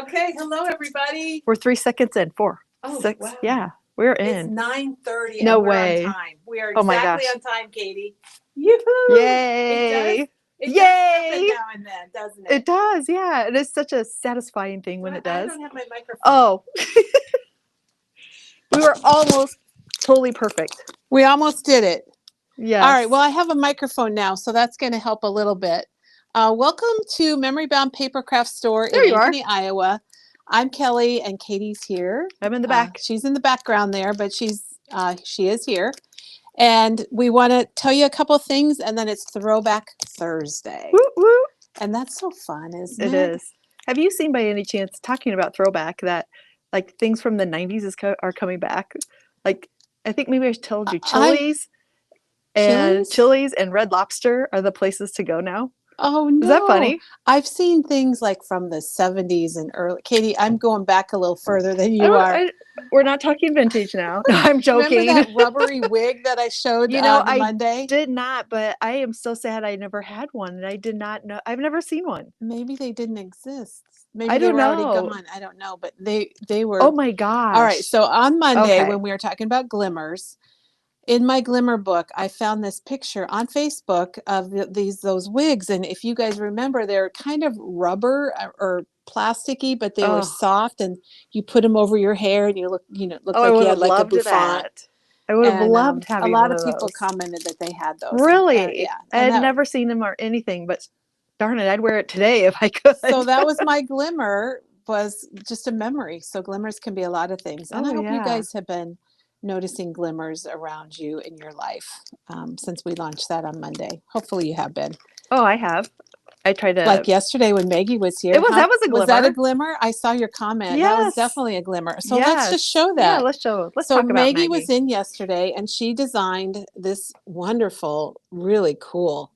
Okay, hello everybody. We're 3 seconds in. 4, Oh, 6. wow. Yeah, we're It's in. 9:30 No and we're way. on time. We are Oh my exactly gosh. on time, Katie. Yoo-hoo! Yay! It Yay! does happen now and then, doesn't it? It does, yeah. It is such a satisfying thing when it I does. don't have my microphone. Oh. We were almost totally perfect. We almost did it. Yes. All right, well, I have a microphone now, so that's going to help a little bit. Welcome to Memory Bound Paper Craft Store in Ankeny, Iowa. I'm Kelly, and Katie's here. I'm in the back. She's in the background there, but she is here. And we want to tell you a couple things, and then it's Throwback Thursday. Woo, woo. And that's so fun, isn't it? It is. Have you seen by any chance, talking about throwback, that like things from the 90s are coming back? Like, I think maybe I told you Chili's and Red Lobster are the places to go now. Oh, no. Is that funny? I've seen things like from the 70s and early. Katie, I'm going back a little further than you are. We're not talking vintage now. No, I'm joking. Remember that rubbery wig that I showed on Monday? I did not, but I am so sad I never had one. And I did not know. I've never seen one. Maybe they didn't exist. Maybe I they don't were already know. gone. I don't know. But they were. Oh, my gosh. All right. So on Monday, when we were talking about glimmers, in my glimmer book, I found this picture on Facebook of those wigs. And if you guys remember, they're kind of rubber or plasticky, but they were soft, and you put them over your hair and you looked like you had like a bouffant. I would have loved having one of those. A lot of people commented that they had those. Really? Yeah. I had never seen them or anything, but darn it, I'd wear it today if I could. So that was my glimmer, was just a memory. So glimmers can be a lot of things. And I hope you guys have been noticing glimmers around you in your life since we launched that on Monday. Hopefully you have been. Oh, I have. I tried to. Like yesterday when Maggie was here. That was a glimmer. Was that a glimmer? I saw your comment. Yes. That was definitely a glimmer. So let's just show that. Yeah, let's talk about Maggie. Maggie was in yesterday, and she designed this wonderful, really cool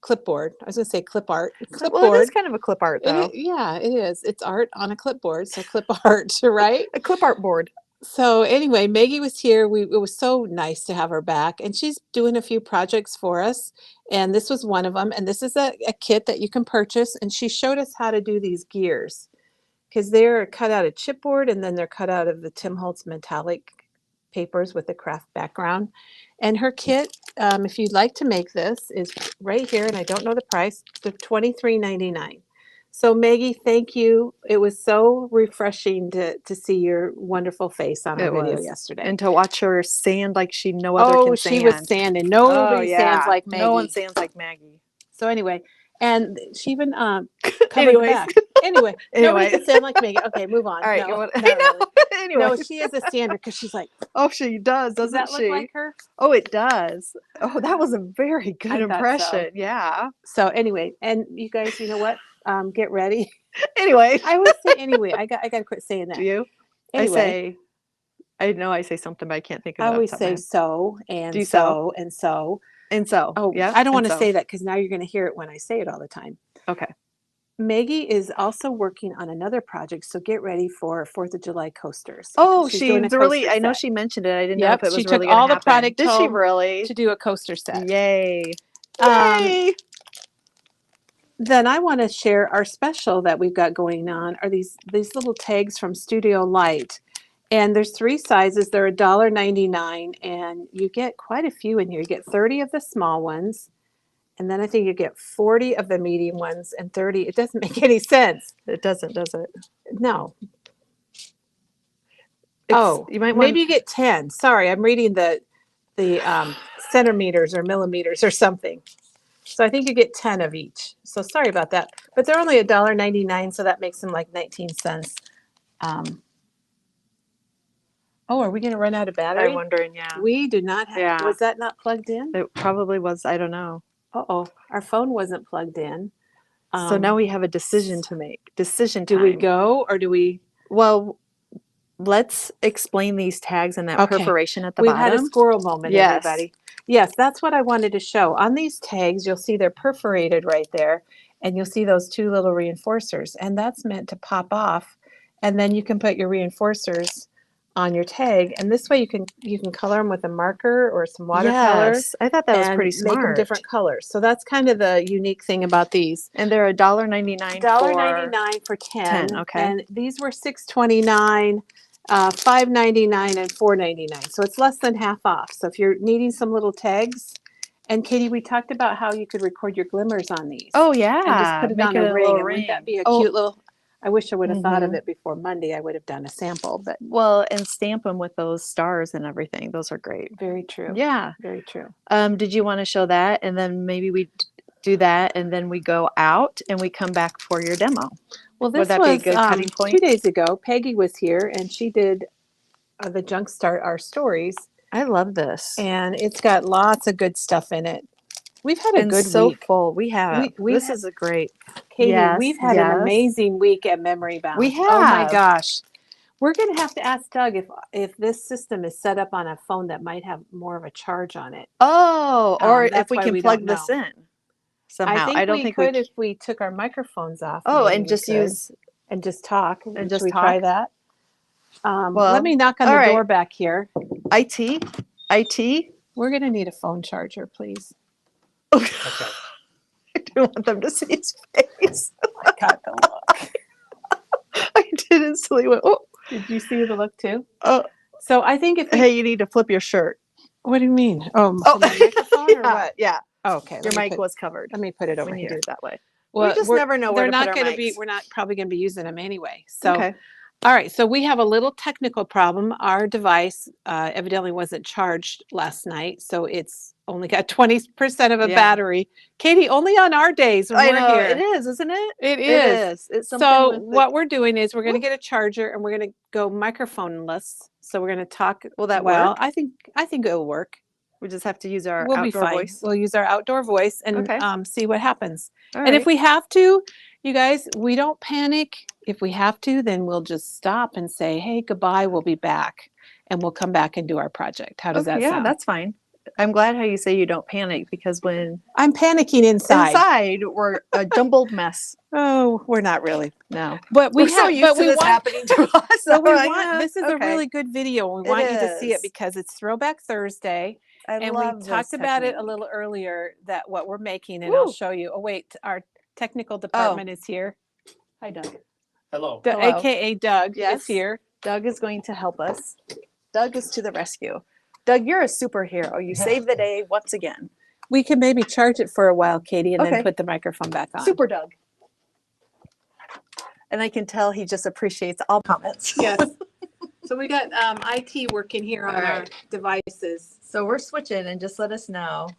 clipboard. I was going to say clip art. Clipboard. Well, it is kind of a clip art, though. It is. It's art on a clipboard, so clip art, right? A clip art board. So anyway, Maggie was here. It was so nice to have her back, and she's doing a few projects for us. And this was one of them. And this is a kit that you can purchase. And she showed us how to do these gears, because they're cut out of chipboard, and then they're cut out of the Tim Holtz metallic papers with a craft background. And her kit, if you'd like to make this, is right here. And I don't know the price. It's $23.99. So Maggie, thank you. It was so refreshing to see your wonderful face on our video yesterday. And to watch her sand like no other can sand. She was sanding. Nobody sands like Maggie. No one sands like Maggie. So anyway, and she even covered the back. Anyway, nobody can sand like Maggie. Okay, move on. All right. Anyway. No, she is a sander because she's like. Oh, she does, doesn't she? Does that look like her? Oh, it does. Oh, that was a very good impression. So. Yeah. So anyway, and you guys, you know what? Get ready. Anyway. I would say anyway. I got to quit saying that. Do you? Anyway. I know I say something, but I can't think of it. I always say so and Do so and so. And so. Oh, yeah. I don't want to say that because now you're going to hear it when I say it all the time. Okay. Maggie is also working on another project, so get ready for 4th of July coasters. Oh, she's really, I know she mentioned it. I didn't know if it was really going to happen. She took all the product Did she really? To do a coaster set. Yay. Yay. Then I want to share our special that we've got going on are these little tags from Studio Light. And there's 3 sizes. They're $1.99, and you get quite a few in here. You get 30 of the small ones, and then I think you get 40 of the medium ones and 30. It doesn't make any sense. It doesn't, does it? No. You might maybe you get 10. Sorry, I'm reading the centimeters or millimeters or something. So I think you get 10 of each. So sorry about that. But they're only $1.99, so that makes them like 19 cents. Are we going to run out of battery? I'm wondering, yeah. We do not have. Yeah. Was that not plugged in? It probably was. I don't know. Our phone wasn't plugged in. So now we have a decision to make. Decision time. Do we go or do we? Well, let's explain these tags and that perforation at the bottom. We had a squirrel moment, everybody. Yes, that's what I wanted to show. On these tags, you'll see they're perforated right there, and you'll see those 2 little reinforcers, and that's meant to pop off, and then you can put your reinforcers on your tag, and this way you can color them with a marker or some watercolor. Yes, I thought that was pretty Make them smart. different colors. So that's kind of the unique thing about these. And they're $1.99 $1.99 for 10. Okay. And these were $6.29, $5.99, and $4.99. So it's less than half off. So if you're needing some little tags, and Katie, we talked about how you could record your glimmers on these. Oh yeah, and just put it on a ring. And wouldn't that be a cute little? I wish I would have thought of it before Monday. I would have done a sample, but well, and stamp them with those stars and everything. Those are great. Very true. Yeah, very true. Did you want to show that, and then maybe we do that, and then we go out and we come back for your demo? Well, this was be a good cutting point? 2 days ago. Peggy was here, and she did the Junkstart Our Stories. I love this, and it's got lots of good stuff in it. We've had a good so week. Full. We have. This is a great. Katie, we've had an amazing week at Memory Bound. We have. Oh my gosh. We're going to have to ask Doug if this system is set up on a phone that might have more of a charge on it. Oh, or if we can plug this in somehow. I think we could if we took our microphones off. Oh, and just use and just talk. And just try that. Well, let me knock on the door back here. IT. We're going to need a phone charger, please. Okay. I don't want them to see his face. I got the look. I did instantly went, oh. Did you see the look too? So I think if hey, you need to flip your shirt. What do you mean? Oh, my microphone or what? Yeah. Oh, okay. Your mic was covered. Let me put it over when here. you do it that way. Well, we just never know where they're to not put going our to be. mics. We're not probably going to be using them anyway. So. Okay. All right, so we have a little technical problem. Our device evidently wasn't charged last night, so it's only got 20% of a battery. Katie, only on our days when we're here. It is, isn't it? It is. It's so what we're doing is we're going to get a charger and we're going to go microphone-less. So we're going to talk. Will that work? I think it'll work. We just have to use our We'll outdoor voice. We'll use our outdoor voice and see what happens. And if we have to, you guys, we don't panic. If we have to, then we'll just stop and say, hey, goodbye, we'll be back. And we'll come back and do our project. How does that sound? Yeah, that's fine. I'm glad how you say you don't panic, because when I'm panicking inside we're a jumbled mess. Oh, we're not really. No. But we're so used to this happening to us. So this is a really good video. We want you to see it because it's Throwback Thursday. And we talked about it a little earlier, that what we're making, and I'll show you. Oh, wait, our technical department is here. Hi, Doug. Hello. AKA Doug is here. Doug is going to help us. Doug is to the rescue. Doug, you're a superhero. You saved the day once again. We can maybe charge it for a while, Katie, and then put the microphone back on. Super Doug. And I can tell he just appreciates all comments. Yes. So we got IT working here on our devices. So we're switching, and just let us know.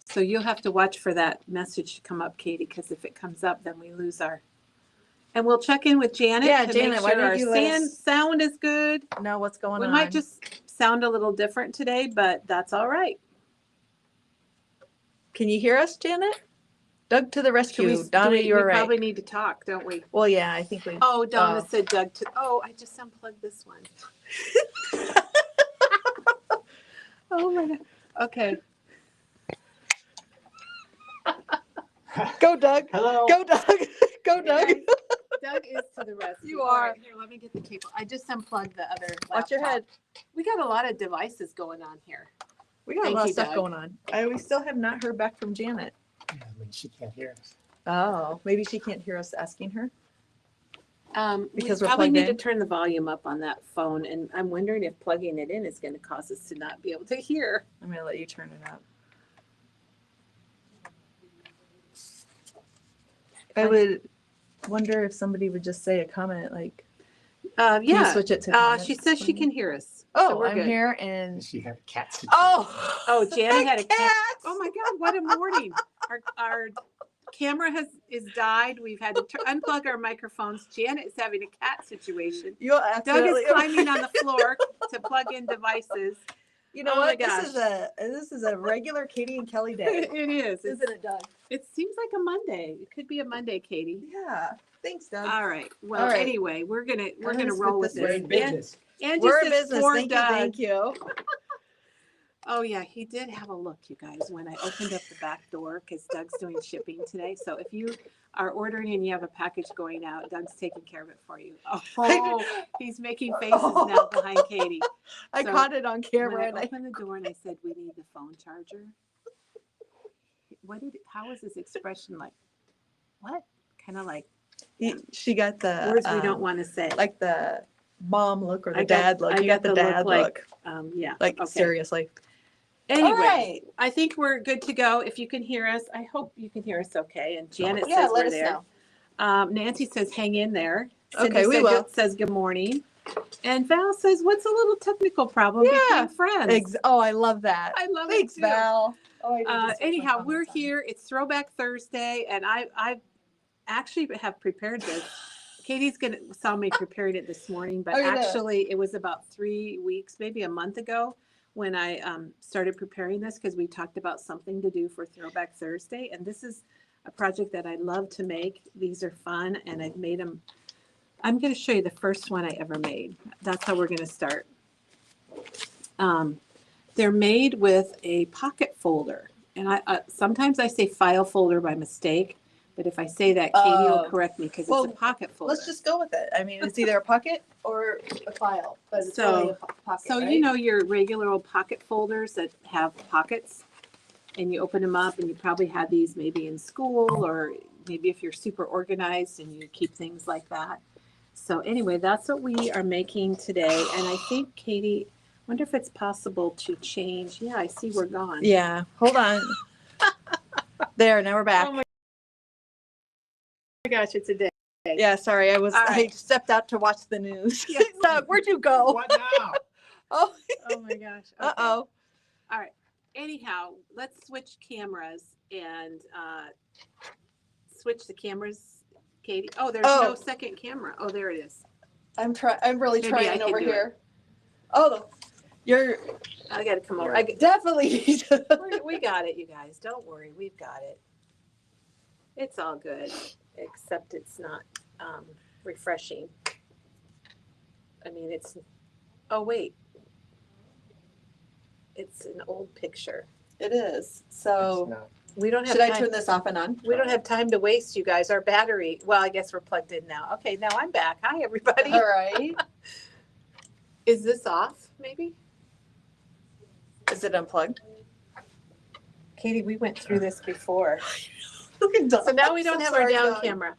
So you'll have to watch for that message to come up, Katie, because if it comes up, then we lose our. And we'll check in with Janet to Janet, make sure our sound is good. Know what's going on. We might just sound a little different today, but that's all right. Can you hear us, Janet? Doug to the rescue. Donna, you're right. We probably need to talk, don't we? Well, yeah, I think we. Oh, Donna said Doug to. Oh, I just unplugged this one. Oh my God. Okay. Go, Doug. Hello. Go, Doug. Go, Doug. Doug is to the rescue. You are. Right, here, let me get the cable. I just unplugged the other laptop. Watch your head. We got a lot of devices going on here. We got a lot of stuff going on. We still have not heard back from Janet. Yeah, I mean, she can't hear us. Oh, maybe she can't hear us asking her. Because we probably need to turn the volume up on that phone, and I'm wondering if plugging it in is going to cause us to not be able to hear. I'm going to let you turn it up. I would wonder if somebody would just say a comment like, yeah. Can you switch it to she says she can hear us. Oh, so I'm good. Here, and she had a cat situation. Oh, Janet had a cat. Oh my God, what a morning! Our camera is died. We've had to unplug our microphones. Janet is having a cat situation. Doug is climbing on the floor to plug in devices. You know what? This is a regular Katie and Kellie day. It is, isn't it, Doug? It seems like a Monday. It could be a Monday, Katie. Yeah. Thanks, Doug. All right. Well, anyway, we're gonna roll with this. We're in business. And we're in business. Thank you. Oh yeah, he did have a look, you guys, when I opened up the back door because Doug's doing shipping today. So if you are ordering and you have a package going out, Doug's taking care of it for you. Oh, he's making faces now behind Katie. I caught it on camera. When I opened the door and I said, "We need the phone charger." How was his expression like? What? Kind of like she got the words we don't want to say, like the mom look or the dad look. You got the dad look. Yeah. Like okay. Seriously. Anyway, right. I think we're good to go. If you can hear us, I hope you can hear us okay. And Janet says we're there. Nancy says hang in there. Cindy we will. Says good morning. And Val says, what's a little technical problem between friends? I love that. I love Thanks, it too. Val. Anyhow, we're here. It's Throwback Thursday, and I actually have prepared this. Katie's saw me preparing it this morning, but actually it was about 3 weeks, maybe a month ago when I started preparing this because we talked about something to do for Throwback Thursday. And this is a project that I love to make. These are fun, and I've made them. I'm going to show you the first one I ever made. That's how we're going to start. They're made with a pocket folder. And I sometimes I say file folder by mistake. But if I say that, Katie will correct me because it's a pocket folder. Let's just go with it. I mean, it's either a pocket or a file, but it's really a pocket. So right? you know your regular old pocket folders that have pockets, and you open them up, and you probably had these maybe in school, or maybe if you're super organized and you keep things like that. So anyway, that's what we are making today. And I think, Katie, wonder if it's possible to change. Yeah, I see we're gone. Yeah, hold on. There, now we're back. Oh my gosh, it's a day. Yeah, sorry, I stepped out to watch the news. Yeah. Doug, where'd you go? What now? Oh my gosh. Okay. Uh-oh. All right. Anyhow, let's switch cameras and switch the cameras, Katie. Oh, there's no second camera. Oh, there it is. I'm really Maybe trying over here. I got to come over. Definitely. We got it, you guys. Don't worry. We've got it. It's all good, except it's not refreshing. I mean, oh, wait. It's an old picture. It is. So we don't have should I turn this off and on? We don't have time to waste, you guys. Our battery, well, I guess we're plugged in now. Okay, now I'm back. Hi, everybody. All right. Is this off, maybe? Is it unplugged? Katie, we went through this before. Look at Doug. So now we don't have our down camera.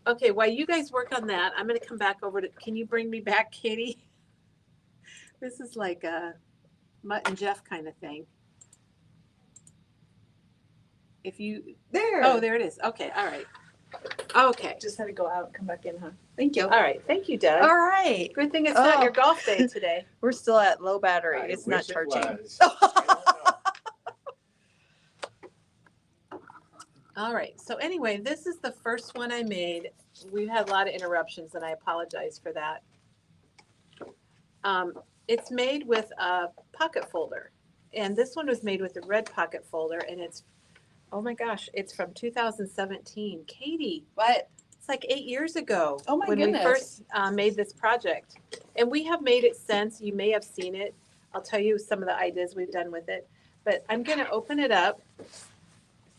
Okay, while you guys work on that, I'm going to come back over to, can you bring me back, Katie? This is like a Mutt and Jeff kind of thing. If you, there. Oh, there it is. Okay, all right. Okay. Just had to go out and come back in, huh? Thank you. All right, thank you, Doug. All right. Good thing it's not your golf day today. We're still at low battery. It's not charging. All right. So anyway, this is the first one I made. We've had a lot of interruptions, and I apologize for that. It's made with a pocket folder, and this one was made with a red pocket folder, and it's, oh my gosh, it's from 2017. Katie, what? It's like 8 years ago. Oh my goodness. When we first made this project, and we have made it since. You may have seen it. I'll tell you some of the ideas we've done with it, but I'm going to open it up.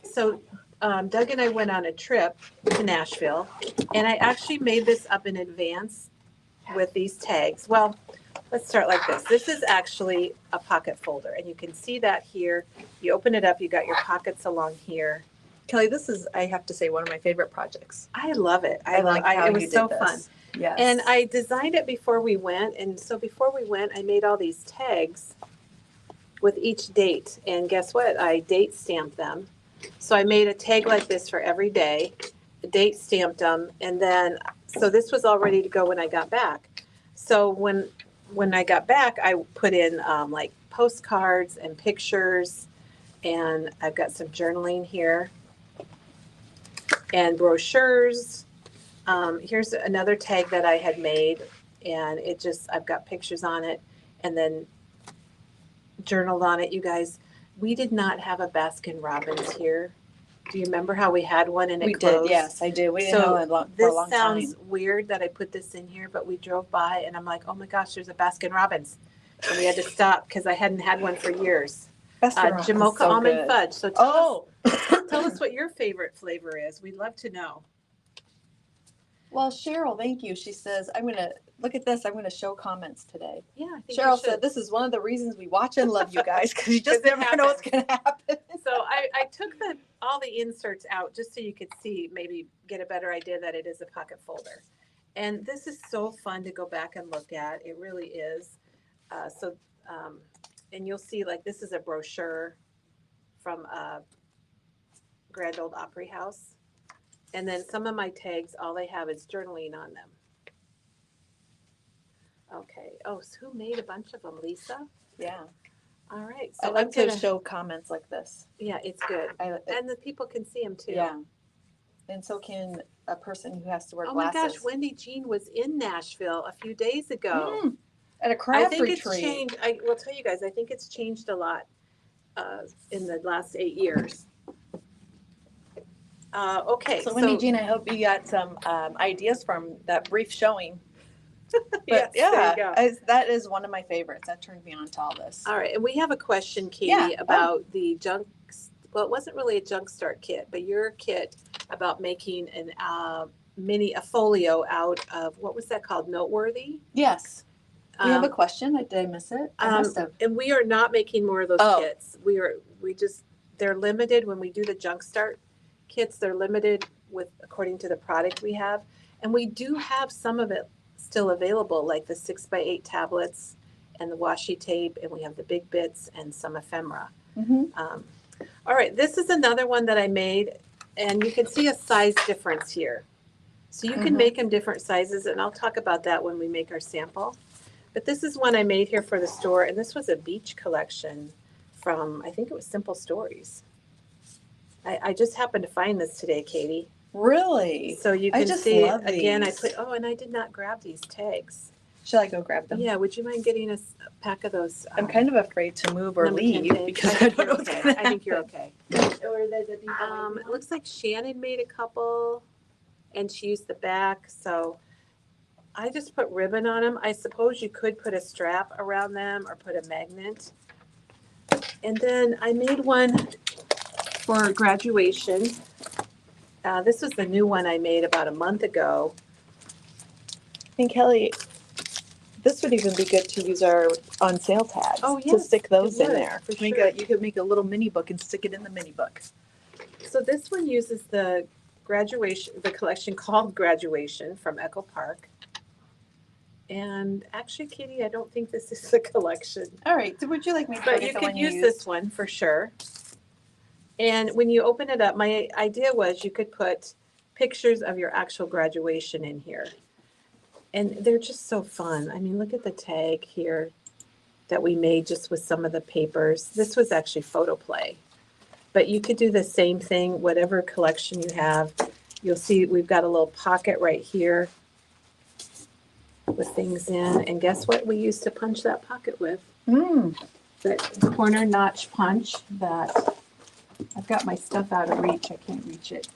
So Doug and I went on a trip to Nashville, and I actually made this up in advance with these tags. Well, let's start like this. This is actually a pocket folder, and you can see that here. You open it up, you got your pockets along here. Kelly, this is, I have to say, one of my favorite projects. I love it. It was so fun. Yes. And I designed it before we went, and so before we went, I made all these tags with each date, and guess what? I date stamped them. So I made a tag like this for every day, date stamped them, and then, so this was all ready to go when I got back. So when I got back, I put in like postcards and pictures, and I've got some journaling here and brochures. Here's another tag that I had made, and I've got pictures on it, and then journaled on it. You guys, we did not have a Baskin Robbins here. Do you remember how we had one and it closed? Did, yes, I do. We didn't have it for a long time. This sounds weird that I put this in here, but we drove by and I'm like, oh my gosh, there's a Baskin Robbins. And we had to stop because I hadn't had one for years. Restaurant is Jamocha so almond good. fudge. So tell us what your favorite flavor is. We'd love to know. Well, Cheryl, thank you. She says, I'm going to look at this. I'm going to show comments today. Yeah, I think Cheryl said, this is one of the reasons we watch and love you guys because you just never know what's going to happen. So I took all the inserts out just so you could see, maybe get a better idea that it is a pocket folder. And this is so fun to go back and look at. It really is. And you'll see, like, this is a brochure from Grand Old Opry House. And then some of my tags, all they have is journaling on them. Okay. Oh, so who made a bunch of them? Lisa? Yeah. All right. So I like to show comments like this. Yeah, it's good. And the people can see them too. Yeah. And so can a person who has to wear glasses. Oh my gosh, Wendy Jean was in Nashville a few days ago. At a craft retreat. It's changed. I will tell you guys, I think it's changed a lot in the last 8 years. Okay. So Wendy Jean, I hope you got some ideas from that brief showing. But yes, that is one of my favorites. That turned me on to all this. All right. And we have a question, Katie, about the junk. Well, it wasn't really a junk start kit, but your kit about making a folio out of, what was that called? Noteworthy? Yes. We have a question. Did I miss it? I must have. And we are not making more of those kits. They're limited when we do the junk start kits. They're limited according to the product we have. And we do have some of it still available, like the 6x8 tablets and the washi tape, and we have the big bits and some ephemera. All right, this is another one that I made, and you can see a size difference here. So you can make them different sizes, and I'll talk about that when we make our sample. But this is one I made here for the store, and this was a beach collection from, I think it was Simple Stories. I just happened to find this today, Katie. Really? So you can see, again, and I did not grab these tags. Should I go grab them? Yeah, would you mind getting a pack of those? I'm kind of afraid to move or leave because I don't know what's going to happen. I think you're okay. It looks like Shannon made a couple, and she used the back, so I just put ribbon on them. I suppose you could put a strap around them or put a magnet. And then I made one for graduation. This was the new one I made about a month ago. And Kelly, this would even be good to use our on sale tags. Oh, yes, to stick those in there. For sure. You could make a little mini book and stick it in the mini book. So this one uses the collection called Graduation from Echo Park. And actually, Katie, I don't think this is the collection. All right. So would you like me to But you could use this one for sure. And when you open it up, my idea was you could put pictures of your actual graduation in here. And they're just so fun. I mean, look at the tag here that we made just with some of the papers. This was actually photo play. But you could do the same thing, whatever collection you have. You'll see we've got a little pocket right here with things in. And guess what we used to punch that pocket with? That corner notch punch that I've got my stuff out of reach. I can't reach it.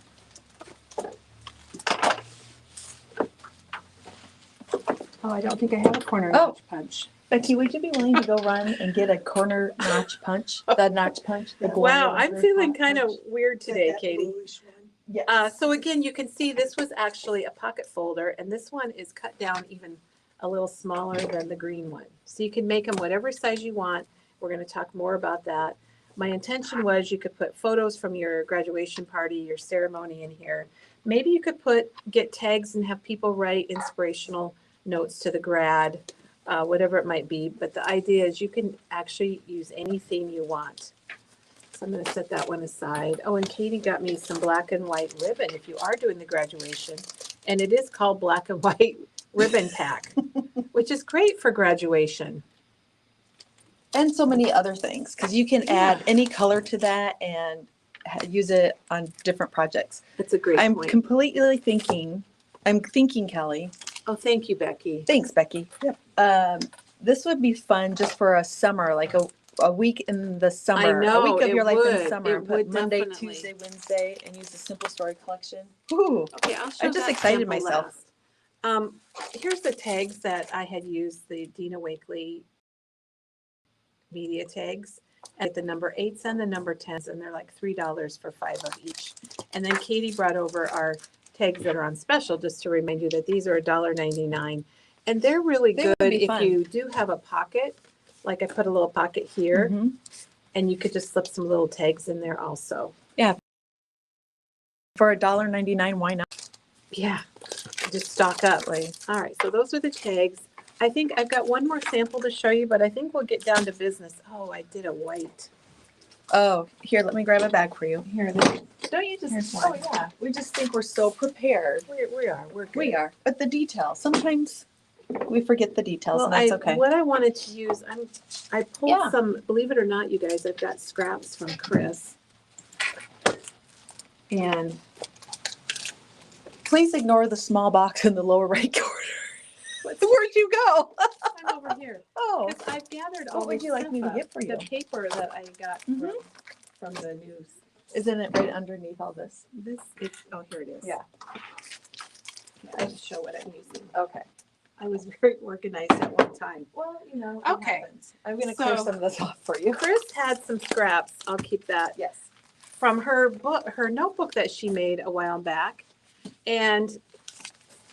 Oh, I don't think I have a corner notch punch. Becky, would you be willing to go run and get a corner notch punch? The notch punch? Wow, I'm feeling kind of weird today, Katie. Yes. So again, you can see this was actually a pocket folder, and this one is cut down even a little smaller than the green one. So you can make them whatever size you want. We're going to talk more about that. My intention was you could put photos from your graduation party, your ceremony in here. Maybe you could get tags and have people write inspirational notes to the grad, whatever it might be. But the idea is you can actually use any theme you want. So I'm going to set that one aside. Oh, and Katie got me some black and white ribbon if you are doing the graduation. And it is called Black and White Ribbon Pack, which is great for graduation. And so many other things, because you can add any color to that and use it on different projects. That's a great point. I'm completely thinking, Kelly. Oh, thank you, Becky. Thanks, Becky. Yep. This would be fun just for a summer, like a week in the summer. I know, a week of your life in would. summer. It would Monday, definitely. Tuesday, Wednesday, and use the Simple Story collection. Ooh. Okay, I'll show I'm just that excited sample myself. last. Here's the tags that I had used, the Dina Wakely media tags. And the number 8s and the number 10s, and they're like $3 for 5 of each. And then Katie brought over our tags that are on special, just to remind you that these are $1.99. And they're really good if you do have a pocket. Like I put a little pocket here, and you could just slip some little tags in there also. Yeah. For $1.99, why not? Yeah, just stock up. Right. All right, so those are the tags. I think I've got one more sample to show you, but I think we'll get down to business. Oh, I did a white. Oh, here, let me grab a bag for you. Here, Don't you just, Here's oh one. yeah, we just think we're so prepared. we're good. We are, but the details, sometimes we forget the details, Well, and that's okay. what I wanted to use, I pulled Yeah. some, believe it or not, you guys, I've got scraps from Chris. And Please ignore the small box in the lower right corner. Where'd you go? I'm over here. Oh, 'Cause I've gathered all what would this you like stuff me to up. get for you? The paper that I got from the news. Isn't it right underneath all this? Oh, here it is. Yeah. I have to show what I'm using. Okay. I was very organized at one time. Well, you know, Okay. I'm going to clear So- some of this off for you. Chris had some scraps, I'll keep that, Yes. from her notebook that she made a while back. And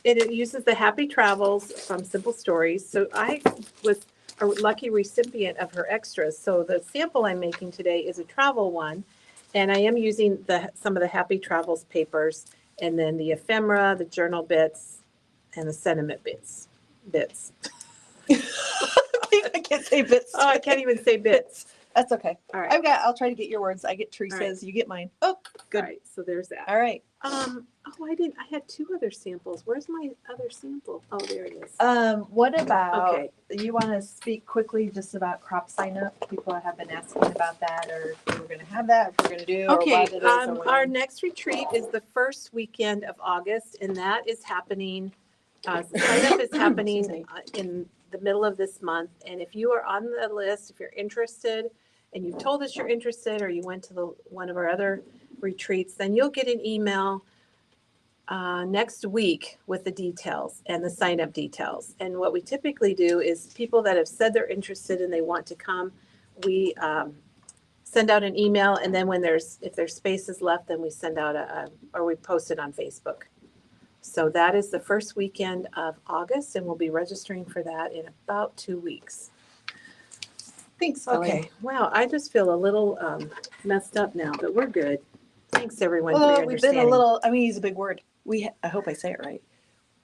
it uses the Happy Travels from Simple Stories. So I was a lucky recipient of her extras. So the sample I'm making today is a travel one. And I am using some of the Happy Travels papers, and then the ephemera, the journal bits, and the sentiment bits. I can't say bits. Oh, I can't even say bits. That's okay. All right. I'll try to get your words. I get Teresa's, right. you get mine. Oh, good. All right, so there's that. All right. I had 2 other samples. Where's my other sample? Oh, there it is. What about, Okay. you want to speak quickly just about crop sign up? People have been asking about that, or if we're going to have that, if we're going to do, or Okay, what it is, or when. our next retreat is the first weekend of August, and that is happening, sign up is happening Excuse me. in the middle of this month. And if you are on the list, if you're interested, and you've told us you're interested, or you went to one of our other retreats, then you'll get an email next week with the details and the sign up details. And what we typically do is people that have said they're interested and they want to come, we send out an email, and then if there's spaces left, then we send out or we post it on Facebook. So that is the first weekend of August, and we'll be registering for that in about 2 weeks. Thanks, Kellie. Okay, wow, I just feel a little messed up now, but we're good. Thanks, everyone, for your Well, we've been understanding. a little, I mean, use a big word. I hope I say it right.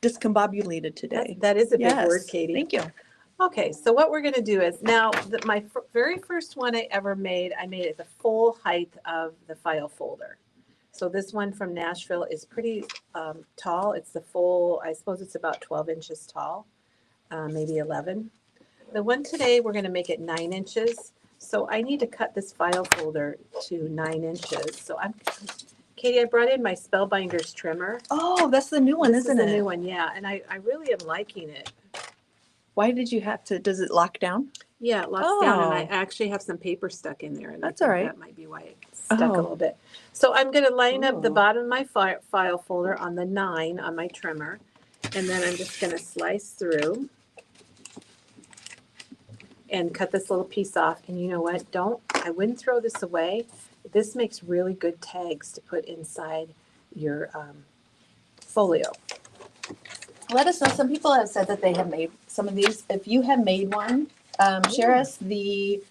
Discombobulated today. That is a big Yes. word, Katie. Thank you. Okay, so what we're gonna do is, now, my very first one I ever made, I made it the full height of the file folder. So this one from Nashville is pretty tall. It's the full, I suppose it's about 12 inches tall, maybe 11. The one today, we're gonna make it 9 inches. So I need to cut this file folder to 9 inches. So Katie, I brought in my Spellbinders trimmer. Oh, that's the new one, This is isn't the it? new one, yeah, and I really am liking it. Why did you have to, does it lock down? Yeah, it locks down, and I Oh. actually have some paper stuck in there, and That's I think all right. that might be why it stuck a Oh. little bit. So I'm going to line up the Ooh. bottom of my file folder on the 9 on my trimmer, and then I'm just going to slice through and cut this little piece off. And you know what? I wouldn't throw this away. This makes really good tags to put inside your folio. Let us know. Some people have said that they have made some of these. If you have made one, share us the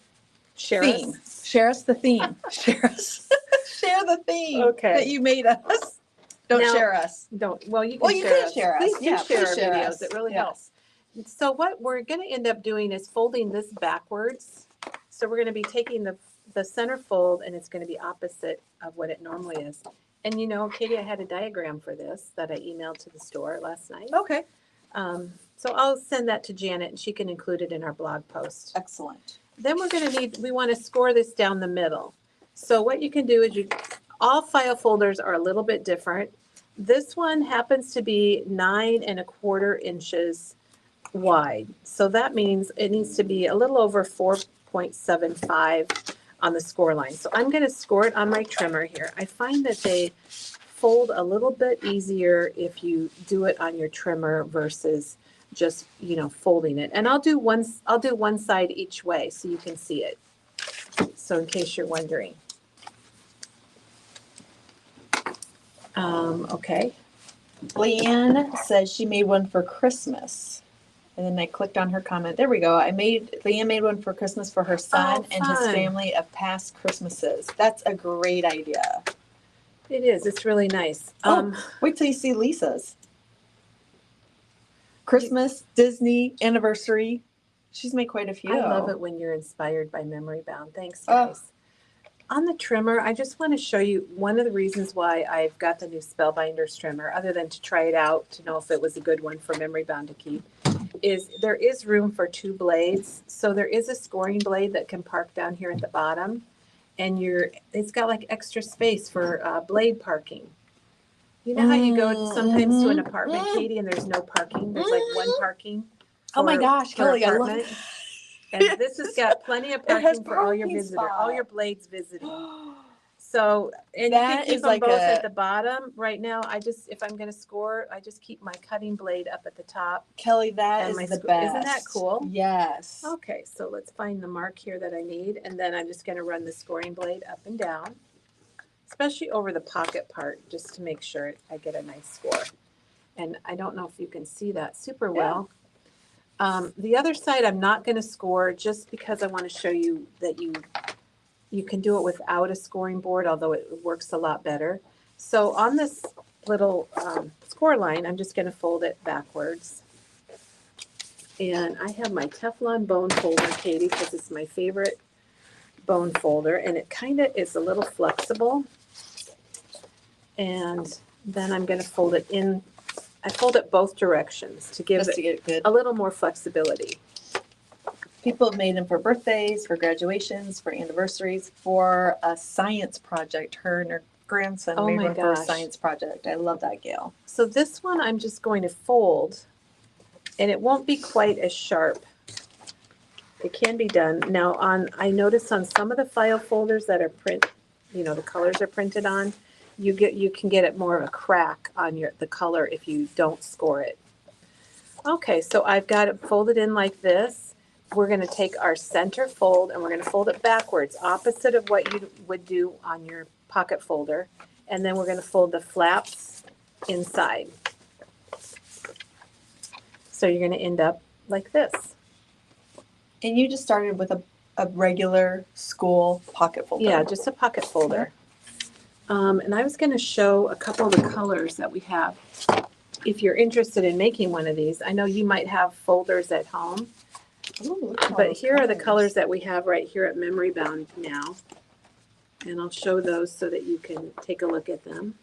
theme. Share us the theme. Share us. Share the theme Okay. that you made us. Don't Now- share us. Don't. Well, you can Well, you share can us. share us. Please do Yeah, share please our share videos. us. It really Yes. helps. So what we're going to end up doing is folding this backwards. So we're going to be taking the center fold, and it's going to be opposite of what it normally is. And you know, Katie, I had a diagram for this that I emailed to the store last night. Okay. So I'll send that to Janet, and she can include it in our blog post. Excellent. Then we want to score this down the middle. So what you can do is all file folders are a little bit different. This one happens to be 9 1/4 inches wide. So that means it needs to be a little over 4.75 on the score line. So I'm going to score it on my trimmer here. I find that they fold a little bit easier if you do it on your trimmer versus just, folding it. And I'll do one side each way so you can see it. So in case you're wondering. Okay. Leanne says she made one for Christmas. And then I clicked on her comment. There we go. Leanne made one for Christmas for her son and his fun. family of past Christmases. That's a great idea. It is. It's really nice. Wait till you see Lisa's. Christmas, Disney, anniversary. She's made quite a few. I love it when you're inspired by Memory Bound. Thanks, guys. On the trimmer, I just want to show you one of the reasons why I've got the new Spellbinders trimmer, other than to try it out to know if it was a good one for Memory Bound to keep, is there is room for 2 blades. So there is a scoring blade that can park down here at the bottom, and it's got like extra space for blade parking. You know how you go sometimes to an apartment, Katie, and there's no parking? There's like one parking. Oh my gosh, Kelly, I love it. And this has got plenty of parking for all your all your blades visiting. So, and you can keep them both at the bottom. Right now, if I'm going to score, I just keep my cutting blade up at the top. Kelly, that is the best. Isn't that cool? Yes. Okay, so let's find the mark here that I need, and then I'm just going to run the scoring blade up and down, especially over the pocket part, just to make sure I get a nice score. And I don't know if you can see that super well. The other side I'm not going to score just because I want to show you that you can do it without a scoring board, although it works a lot better. So on this little score line, I'm just going to fold it backwards. And I have my Teflon bone folder, Katie, because it's my favorite bone folder, and it kind of is a little flexible. And then I'm going to fold it in. I fold it both directions to give it a little more flexibility. People have made them for birthdays, for graduations, for anniversaries, for a science project. Her and her grandson made one for a science project. I love that, Gail. So this one I'm just going to fold, and it won't be quite as sharp. It can be done. Now I noticed on some of the file folders that are the colors are printed on, you can get it more of a crack on the color if you don't score it. Okay, so I've got it folded in like this. We're going to take our center fold and we're going to fold it backwards, opposite of what you would do on your pocket folder. And then we're going to fold the flaps inside. So you're going to end up like this. And you just started with a regular school pocket folder. Yeah, just a pocket folder. And I was going to show a couple of the colors that we have. If you're interested in making one of these, I know you might have folders at home. Ooh, but here are the colors that we have right here at Memory Bound now. And I'll show those so that you can take a look at them.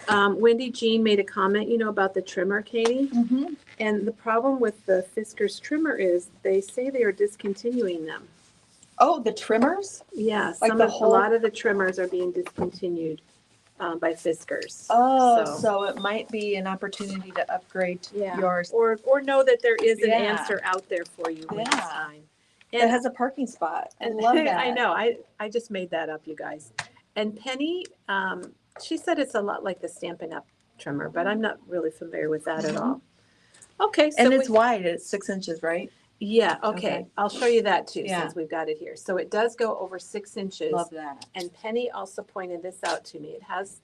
Wendy Jean made a comment, about the trimmer, Katie. Mm-hmm. And the problem with the Fiskars trimmer is they say they are discontinuing them. Oh, the trimmers? Yeah, a lot of the trimmers are being discontinued by Fiskars. Oh, so it might be an opportunity to upgrade yours. Or know that there is an answer out there for you when it's time. And it has a parking spot. I love that. I know. I just made that up, you guys. And Penny, she said it's a lot like the Stampin' Up! Trimmer, but I'm not really familiar with that at all. Okay. So and it's wide. It's 6 inches, right? Yeah, okay. I'll show you that too, since we've got it here. So it does go over 6 inches. Love that. And Penny also pointed this out to me. It has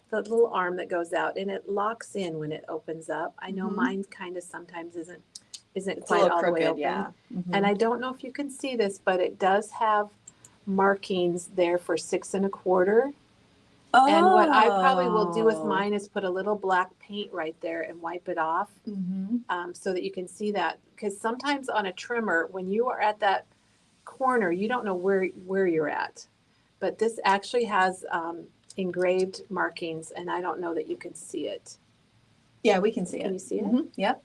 the little arm that goes out, and it locks in when it opens up. I know mine kind of sometimes isn't quite all the way open. Yeah. And I don't know if you can see this, but it does have markings there for 6 1/4. Oh. And what I probably will do with mine is put a little black paint right there and wipe it off, so that you can see that. Because sometimes on a trimmer, when you are at that corner, you don't know where you're at. But this actually has engraved markings, and I don't know that you can see it. Yeah, we can see it. Can you see it? Yep.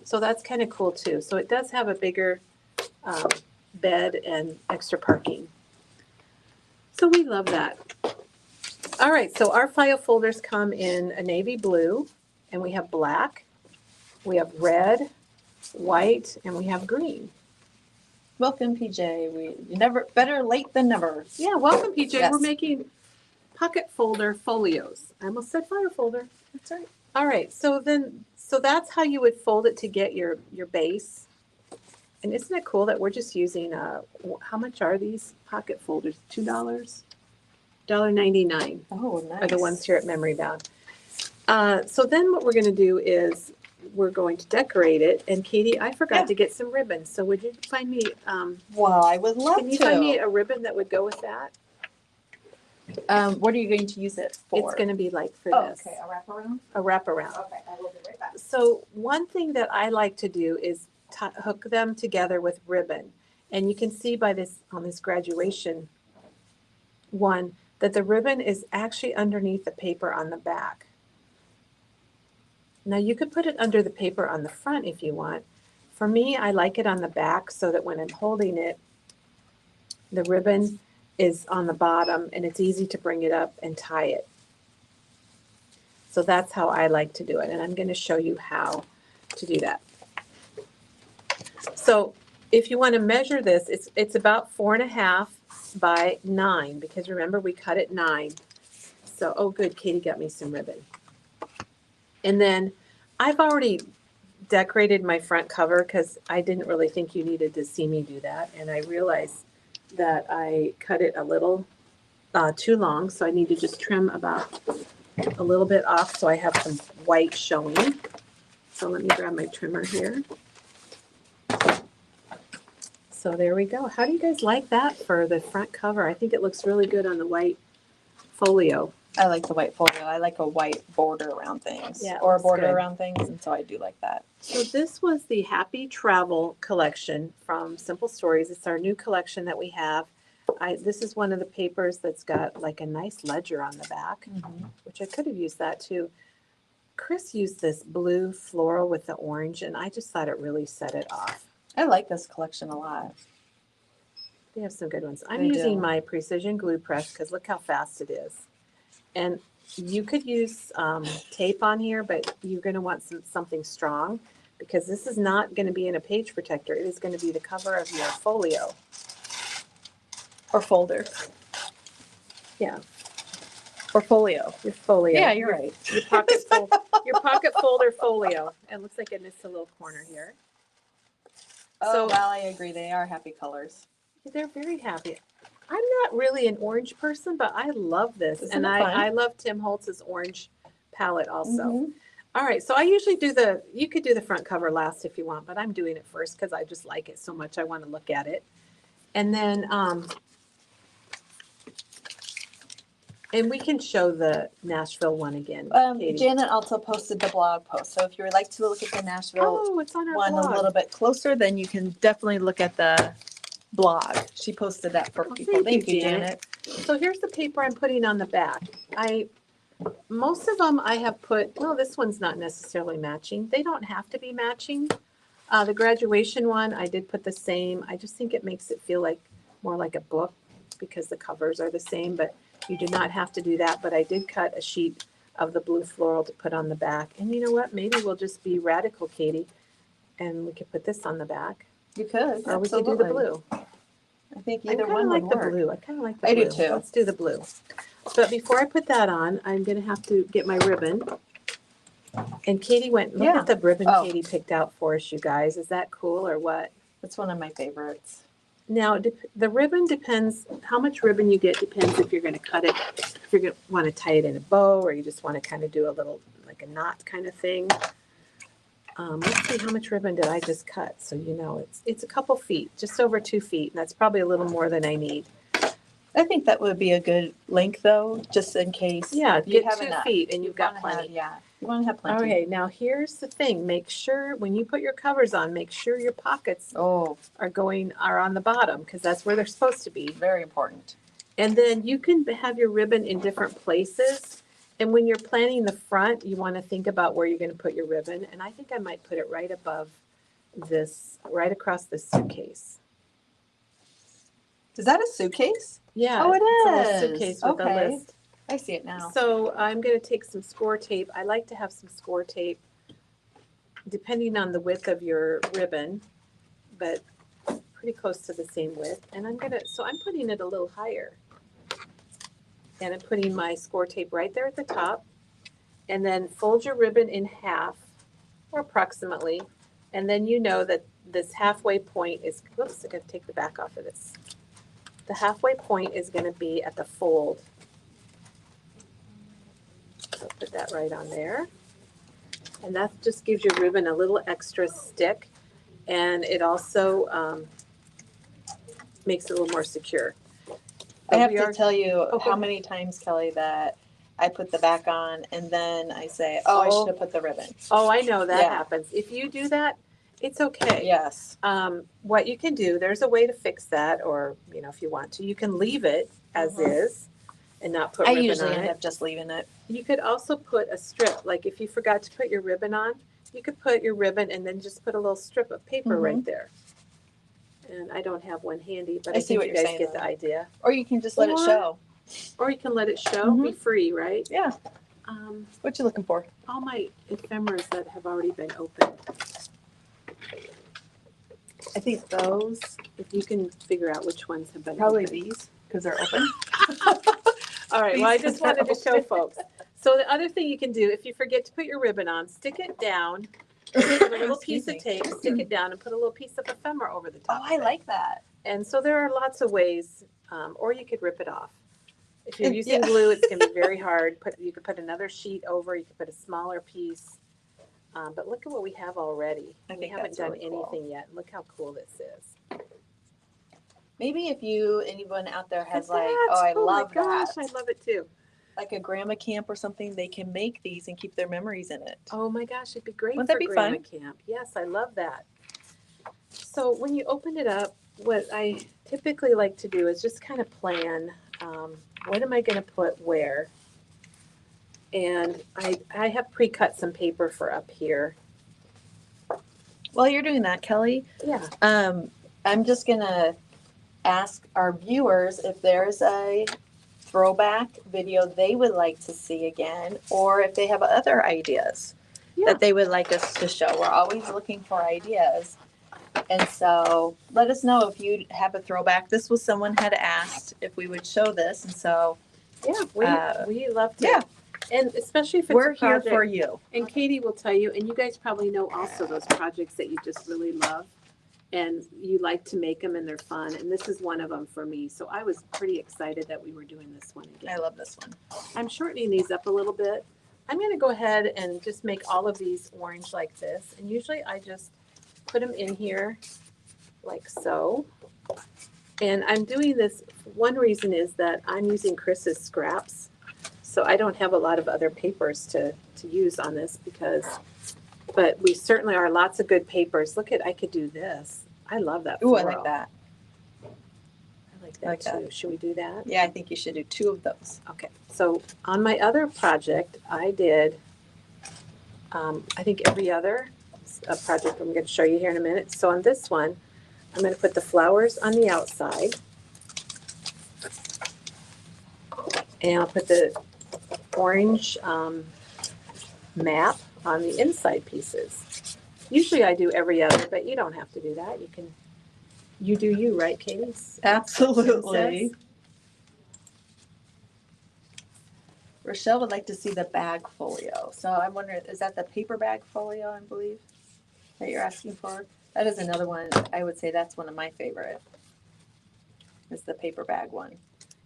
So that's kind of cool too. So it does have a bigger bed and extra parking. So we love that. All right, so our file folders come in a navy blue, and we have black, we have red, white, and we have green. Welcome, PJ. Better late than never. Yeah, welcome, PJ. Yes. We're making pocket folder folios. I almost said file folder. That's right. All right, so that's how you would fold it to get your base. And isn't it cool that we're just using, how much are these pocket folders? $2? $1.99 Oh, nice. are the ones here at Memory Bound. So then what we're going to do is we're going to decorate it. And Katie, I forgot to get some ribbons. So would you find me, Well, I would love can you find me a ribbon that would go with that? What are you going to use it for? It's going to be like for this. Okay, a wraparound? A wraparound. Okay, I will be right back. So one thing that I like to do is hook them together with ribbon. And you can see by this, on this graduation one, that the ribbon is actually underneath the paper on the back. Now you could put it under the paper on the front if you want. For me, I like it on the back so that when I'm holding it, the ribbon is on the bottom and it's easy to bring it up and tie it. So that's how I like to do it. And I'm going to show you how to do that. So if you want to measure this, it's about 4.5 by 9, because remember we cut it 9. So, oh good, Katie got me some ribbon. And then I've already decorated my front cover because I didn't really think you needed to see me do that. And I realized that I cut it a little too long, so I need to just trim about a little bit off so I have some white showing. So let me grab my trimmer here. So there we go. How do you guys like that for the front cover? I think it looks really good on the white folio. I like the white folio. I like a white border around things. Yeah, it or a looks border good. around things, and so I do like that. So this was the Happy Travel collection from Simple Stories. It's our new collection that we have. This is one of the papers that's got like a nice ledger on the back, which I could have used that too. Chris used this blue floral with the orange, and I just thought it really set it off. I like this collection a lot. They have some good ones. I'm They using do. my precision glue press because look how fast it is. And you could use tape on here, but you're going to want something strong because this is not going to be in a page protector. It is going to be the cover of your folio. Or folder. Yeah, Or folio. your folio. Yeah, you're right. Your pocket folder folio. It looks like it missed a little corner here. So, well, I agree. They are happy colors. They're very happy. I'm not really an orange person, but I love this. Isn't And it fun? I love Tim Holtz's orange palette also. All right, so I usually do you could do the front cover last if you want, but I'm doing it first because I just like it so much. I want to look at it. And then, and we can show the Nashville one again. Katie. Janet also posted the blog post. So if you would like to look at the Nashville Oh, it's on our one blog. a little bit closer, then you can definitely look at the blog. She posted that for Oh, people. thank you, Janet. So here's the paper I'm putting on the back. Most of them I have put, well, this one's not necessarily matching. They don't have to be matching. The graduation one, I did put the same. I just think it makes it feel like more like a book because the covers are the same, but you do not have to do that. But I did cut a sheet of the blue floral to put on the back. And you know what? Maybe we'll just be radical, Katie, and we could put this on the back. You could. Or we could do the blue. I think I either kind of one like would the work. blue. I kind of like the I blue. do too. Let's do the blue. But before I put that on, I'm going to have to get my ribbon. And Katie look Yeah. at the ribbon Oh. Katie picked out for us, you guys. Is that cool or what? That's one of my favorites. Now, the ribbon depends, how much ribbon you get depends if you're going to cut it, if you're going to want to tie it in a bow or you just want to kind of do a little, like a knot kind of thing. Let's see, how much ribbon did I just cut? So you know, it's a couple feet, just over 2 feet. And that's probably a little more than I need. I think that would be a good length though, just in case. Yeah, you get have 2 enough. feet and you've got wanna plenty. You want to have plenty. Okay, now here's the thing. Make sure when you put your covers on, make sure your pockets Oh, are on the bottom because that's where they're supposed to be. very important. And then you can have your ribbon in different places. And when you're planning the front, you want to think about where you're going to put your ribbon. And I think I might put it right above this, right across this suitcase. Is that a suitcase? Yeah. Oh, it it's a is. little suitcase with Okay. a list. I see it now. So I'm going to take some score tape. I like to have some score tape depending on the width of your ribbon, but pretty close to the same width. And I'm putting it a little higher. And I'm putting my score tape right there at the top. And then fold your ribbon in half or approximately. And then you know that this halfway point is, whoops, I gotta take the back off of this. The halfway point is gonna be at the fold. So put that right on there. And that just gives your ribbon a little extra stick, and it also makes it a little more secure. I But have we to are- tell you go how ahead. many times, Kelly, that I put the back on and then I say, oh, I should have put the ribbon. Oh, I know that Yeah. happens. If you do that, it's okay. Yes. What you can do, there's a way to fix that, or if you want to, you can leave it as is and not put I ribbon usually on end it. up just leaving it. You could also put a strip, like if you forgot to put your ribbon on, you could put your ribbon and then just put a little strip of paper right there. And I don't have one handy, but I I see think what you you're guys saying, get though. the idea. Or you can just let it show. Or you can let it show, be free, right? Yeah. What you looking for? All my ephemeras that have already been opened. I think those, if you can figure out which ones have been Probably opened. these, because they're open. All right, well, I These just ones are wanted to show folks. So the other thing you can do, if you forget to put your ribbon on, stick it down, with a little piece of tape, stick it down, and put a little piece of ephemera over the top. Oh, I like that. And so there are lots of ways, or you could rip it off. If you're using glue, it's going to be very hard. You could put another sheet over. You could put a smaller piece. But look at what we have already. We haven't done anything yet. Look how cool this is. Maybe if anyone out there has Look at like, that. oh, I Oh love my gosh, that. I love it too. Like a grandma camp or something, they can make these and keep their memories in it. Oh my gosh, it'd be great Wouldn't for that be grandma fun? camp. Yes, I love that. So when you open it up, what I typically like to do is just kind of plan, what am I going to put where? And I have pre-cut some paper for up here. While you're doing that, Kelly, Yeah. I'm just gonna ask our viewers if there's a throwback video they would like to see again, or if they have other ideas that they would like us to show. We're always looking for ideas. And so let us know if you have a throwback. This was someone had asked if we would show this. And so we love to. Yeah. And especially if we're it's a here project, for you. and Katie will tell you, and you guys probably know also those projects that you just really love and you like to make them and they're fun. And this is one of them for me. So I was pretty excited that we were doing this one again. I love this one. I'm shortening these up a little bit. I'm going to go ahead and just make all of these orange like this. And usually I just put them in here like so. And I'm doing this, one reason is that I'm using Chris's scraps. So I don't have a lot of other papers to use on this but we certainly are lots of good papers. Look I could do this. I love that. Ooh, I floral. like that. I like that too. Should we do that? Yeah, I think you should do 2 of those. Okay. So on my other project, I did, I think every other project I'm going to show you here in a minute. So on this one, I'm going to put the flowers on the outside. And I'll put the orange map on the inside pieces. Usually I do every other, but you don't have to do that. You do you, right, Katie? Absolutely. Rochelle would like to see the bag folio. So I'm wondering, is that the paper bag folio, I believe, that you're asking for? That is another one. I would say that's one of my favorite. Is the paper bag one.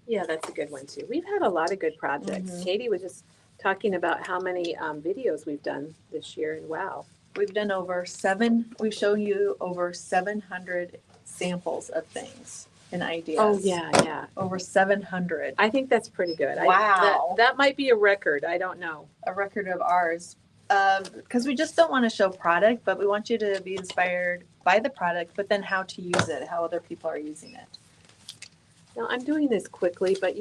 Yeah, that's a good one too. We've had a lot of good projects. Katie was just talking about how many videos we've done this year, and wow. We've done we've shown you over 700 samples of things and ideas. Oh, yeah. Over 700. I think that's pretty good. Wow. That might be a record. I don't know. A record of ours. Because we just don't want to show product, but we want you to be inspired by the product, but then how to use it, how other people are using it. Now, I'm doing this quickly, but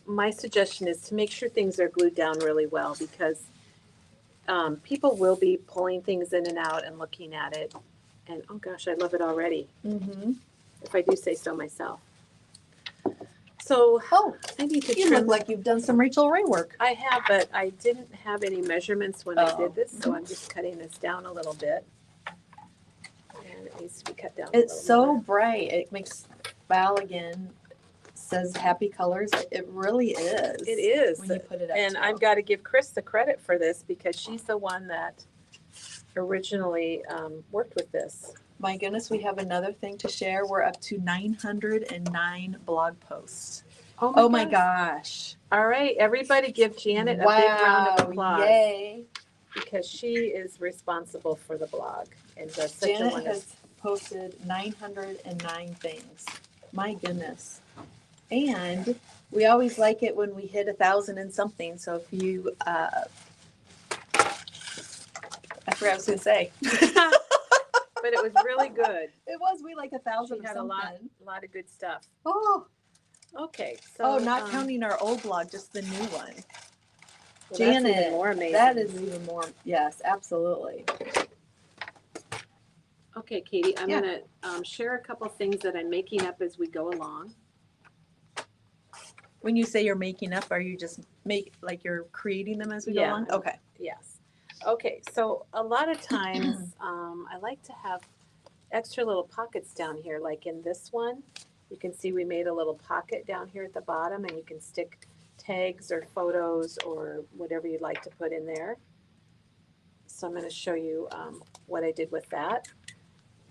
my suggestion is to make sure things are glued down really well, because people will be pulling things in and out and looking at it. And oh gosh, I love it already. Mm-hmm. If I do say so myself. So I need to You trim. look like you've done some Rachel Ray work. I have, but I didn't have any measurements when I did this, so I'm just cutting this down a little bit. And it needs to be cut down a It's little so more. bright. It makes Val again says happy colors. It really is. It is. When you put it up. And I've got to give Chris the credit for this, because she's the one that originally worked with this. My goodness, we have another thing to share. We're up to 909 blog posts. Oh my gosh. All right, everybody give Janet a big round of applause. Yay. Because she is responsible for the blog and does such Janet a wonderful. has posted 909 things. My goodness. And we always like it when we hit 1,000 and something. So if you, I forgot what I was going to say. But it was really good. It was. We like 1,000 She or had something. a lot of good stuff. Oh. Okay. So, not counting our old blog, just the new one. Well, Janet, that's even more amazing. that is even more. Yes, absolutely. Okay, Katie, I'm Yeah. going to share a couple things that I'm making up as we go along. When you say you're making up, are you just you're creating them as we go along? Okay. Yes. Okay, so a lot of times I like to have extra little pockets down here, like in this one. You can see we made a little pocket down here at the bottom, and you can stick tags or photos or whatever you'd like to put in there. So I'm going to show you what I did with that.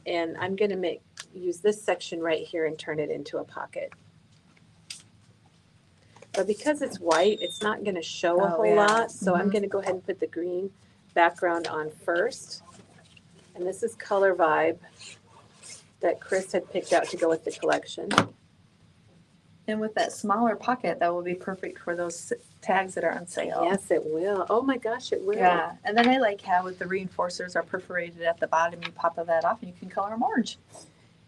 And I'm going to use this section right here and turn it into a pocket. But because it's white, it's not going to show a whole lot. So I'm going to go ahead and put the green background on first. And this is Color Vibe that Chris had picked out to go with the collection. And with that smaller pocket, that will be perfect for those tags that are on sale. Yes, it will. Oh my gosh, it will. Yeah. And then I like how with the reinforcers are perforated at the bottom, you pop that off and you can color them orange.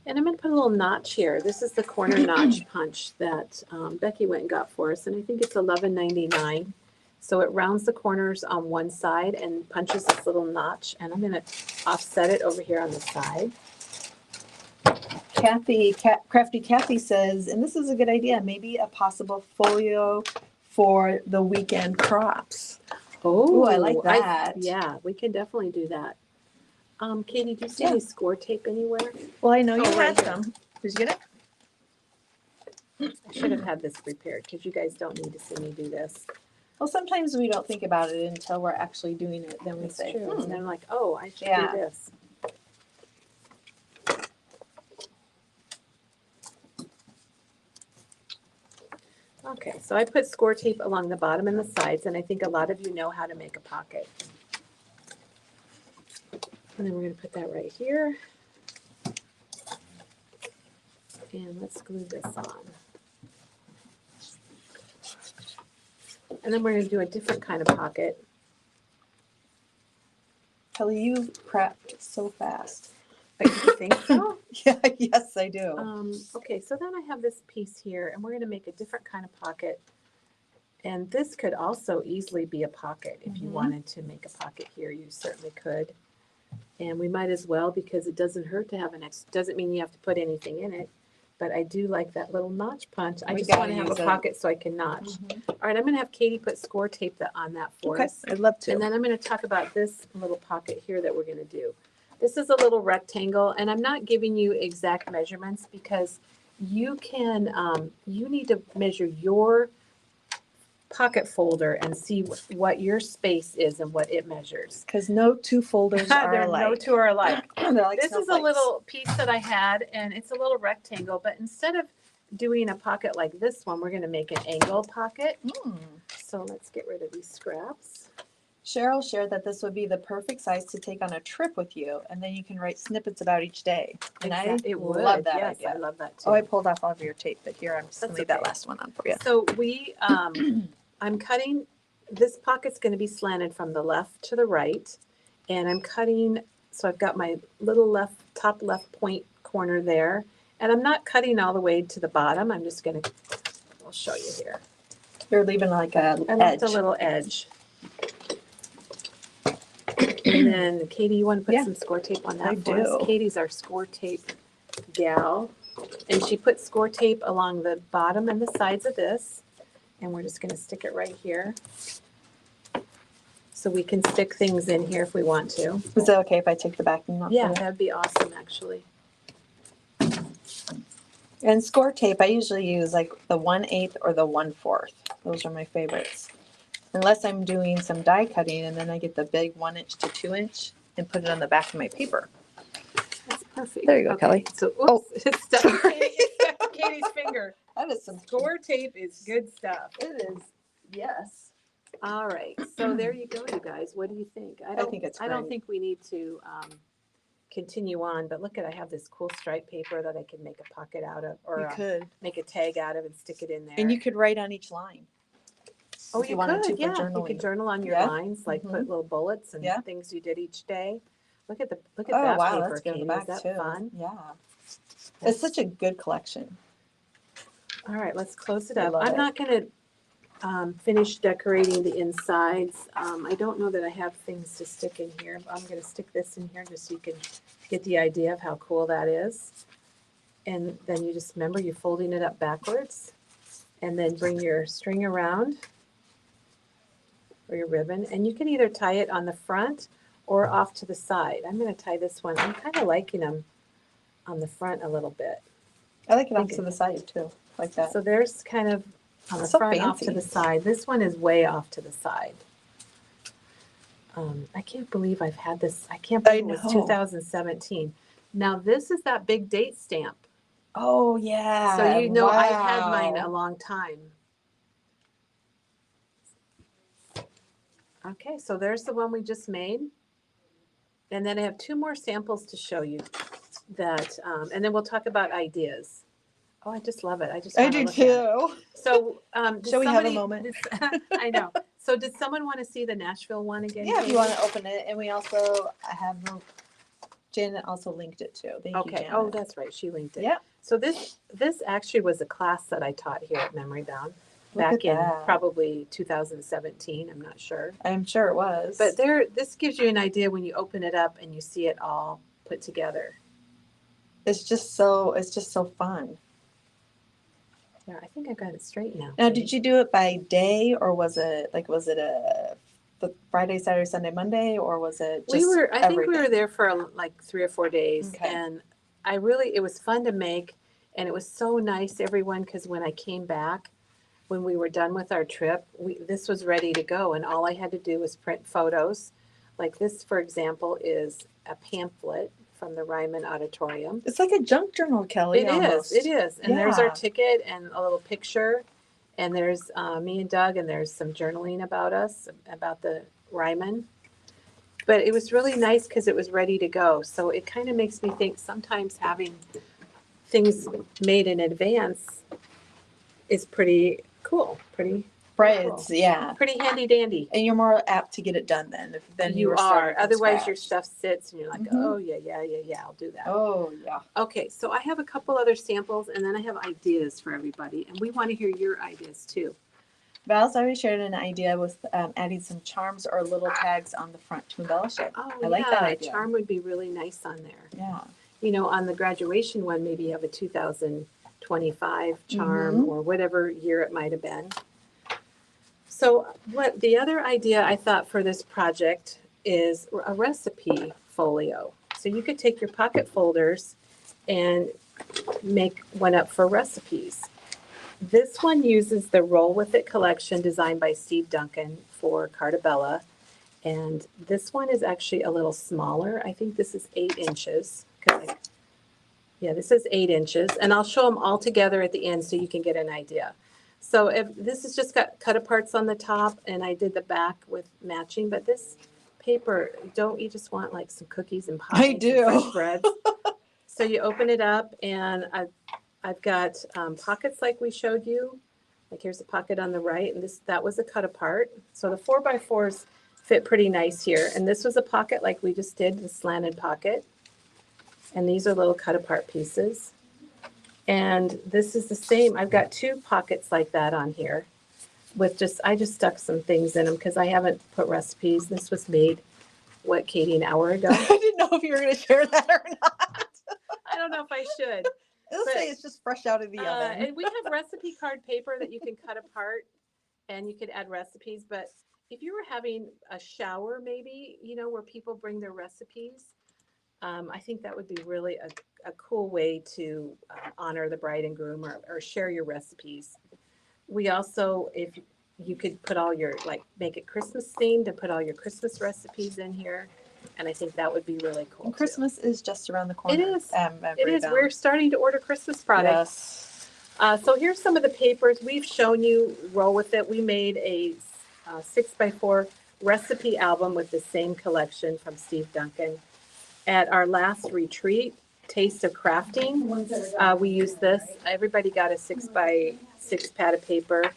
And I'm going to put a little notch here. This is the corner notch punch that Becky went and got for us. And I think it's $11.99. So it rounds the corners on one side and punches this little notch. And I'm going to offset it over here on the side. Crafty Kathy says, and this is a good idea, maybe a possible folio for the weekend crops. Oh, I like that. Yeah, we can definitely do that. Katie, do you see any score tape anywhere? Well, I know you right had here. some. Did you get it? I should have had this prepared because you guys don't need to see me do this. Well, sometimes we don't think about it until we're actually doing it. Then we That's say, true. And then I'm like, oh, I should Yeah. do this. Okay, so I put score tape along the bottom and the sides, and I think a lot of you know how to make a pocket. And then we're going to put that right here. And let's glue this on. And then we're going to do a different kind of pocket. Kelly, you prepped so fast. But you think so? Yeah, yes, I do. Okay, so then I have this piece here, and we're going to make a different kind of pocket. And this could also easily be a pocket. If you wanted to make a pocket here, you certainly could. And we might as well, because it doesn't hurt to have an extra, doesn't mean you have to put anything in it. But I do like that little notch punch. I just want to have a pocket so I can notch. All right, I'm going to have Katie put score tape on that for us. I'd love to. And then I'm going to talk about this little pocket here that we're going to do. This is a little rectangle, and I'm not giving you exact measurements because you can, you need to measure your pocket folder and see what your space is and what it measures. Because no two folders are alike. No two are alike. They're like This is a little piece that I had, and it's a little rectangle, but instead of doing a pocket like this one, we're going to make an angle pocket. So let's get rid of these scraps. Cheryl shared that this would be the perfect size to take on a trip with you, and then you can write snippets about each day. And I love that idea. I love that too. Oh, I pulled off all of your tape, but here I'm just going to leave that okay. last one on for you. So we, I'm cutting, this pocket's going to be slanted from the left to the right, and I'm cutting, so I've got my little top left point corner there, and I'm not cutting all the way to the bottom. I'm just going to, I'll show you here. You're leaving like a I edge. left a little edge. And then Katie, you want to put some score tape on that I for do. us? Katie's our score tape gal, and she put score tape along the bottom and the sides of this, and we're just going to stick it right here. So we can stick things in here if we want to. Is it okay if I take the backing off? Yeah, of it? that'd be awesome, actually. And score tape, I usually use like the 1/8 or the 1/4. Those are my favorites. Unless I'm doing some die cutting and then I get the big 1 inch to 2 inch. and put it on the back of my paper. That's perfect. There you go, Kelly. So, oops, Oh, it's stuck to Katie's finger. That is some Score tape is good stuff. It is, yes. All right, so there you go, you guys. What do you think? I think it's I don't great. think we need to continue on, but look at, I have this cool stripe paper that I can make a pocket out of, or You could. make a tag out of and stick it in there. And you could write on each line. Oh, if you wanted could, to for yeah. You journaling. could journal on your Yeah. lines, like put little bullets and Yeah. things you did each day. Look at Oh, that wow, paper, that's good in Katie. the Is back that too. fun? Yeah. It's such a good collection. All right, let's close it I up. love I'm it. not going to finish decorating the insides. I don't know that I have things to stick in here. I'm going to stick this in here just so you can get the idea of how cool that is. And then you just remember you're folding it up backwards, and then bring your string around, or your ribbon, and you can either tie it on the front or off to the side. I'm going to tie this one. I'm kind of liking them on the front a little bit. I like it off to the side too, like that. So there's kind of on the So front, off to fancy. the side. This one is way off to the side. I can't believe I've had this. I can't believe it was 2017. Now this is that big date stamp. Oh yeah. So you know I've had Wow. mine a long time. Okay, so there's the one we just made. And then I have two more samples to show you that, and then we'll talk about ideas. Oh, I just love it. I just I want to do look at it. too. So, Shall we have a moment? I know. So did someone want to see the Nashville one again? Yeah, if Katie? you want to open it, and we also have Janet also linked it too. Thank you, Okay. Janet. Oh, that's right. She linked it. Yeah. So this actually was a class that I taught here at Memory Bound Look back at in that. probably 2017. I'm not sure. I'm sure it was. But this gives you an idea when you open it up and you see it all put together. it's just so fun. Yeah, I think I got it straight now. Now, did you do it by day, or was it the Friday, Saturday, Sunday, Monday, or was it just I think we were there for like 3 or 4 days, Okay. and it was fun to make, and it was so nice, everyone, because when I came back, when we were done with our trip, this was ready to go, and all I had to do was print photos. Like this, for example, is a pamphlet from the Ryman Auditorium. It's like a junk journal, Kelly. It almost. is. And there's our Yeah. ticket and a little picture. And there's me and Doug, and there's some journaling about us, about the Ryman. But it was really nice because it was ready to go. So it kind of makes me think sometimes having things made in advance is pretty cool, pretty Right. cool. It's Pretty handy dandy. and you're more apt to get it done then. If you were starting from Otherwise, your scratch. stuff sits and you're like, Mhm. oh, yeah, I'll do that. Oh yeah. Okay, so I have a couple other samples, and then I have ideas for everybody, and we want to hear your ideas too. Val's already shared an idea with adding some charms or little tags on the front to embellish it. Oh, I like that yeah, idea. charm would be really nice on there. Yeah. You know, on the graduation one, maybe you have a 2025 charm Mhm. or whatever year it might have been. So what the other idea I thought for this project is a recipe folio. So you could take your pocket folders and make one up for recipes. This one uses the Roll With It collection designed by Steve Duncan for Cartabella. And this one is actually a little smaller. I think this is 8 inches. This is 8 inches. And I'll show them all together at the end so you can get an idea. So if this has just got cut aparts on the top, and I did the back with matching, but this paper, don't you just want like some cookies and pies? I and do. fresh breads? So you open it up, and I've got pockets like we showed you. Like here's a pocket on the right, and that was a cut apart. So the 4x4s fit pretty nice here. And this was a pocket like we just did, the slanted pocket. And these are little cut apart pieces. And this is the same. I've got 2 pockets like that on here with I just stuck some things in them because I haven't put recipes. This was made, Katie, an hour ago? I didn't know if you were going to share that or not. I don't know if I should. It'll say it's just fresh out of the oven. And we have recipe card paper that you can cut apart and you could add recipes. But if you were having a shower, maybe, where people bring their recipes, I think that would be really a cool way to honor the bride and groom or share your recipes. We also, if you could put all your, make it Christmas themed and put all your Christmas recipes in here. And I think that would be really cool. And Christmas is just around the corner. It is. It It is. We're starting to order Christmas products. Yes. So here's some of the papers. We've shown you Roll With It. We made a 6x4 recipe album with the same collection from Steve Duncan. At our last retreat, Taste of Crafting, we used this. Everybody got a 6x6 pad of paper.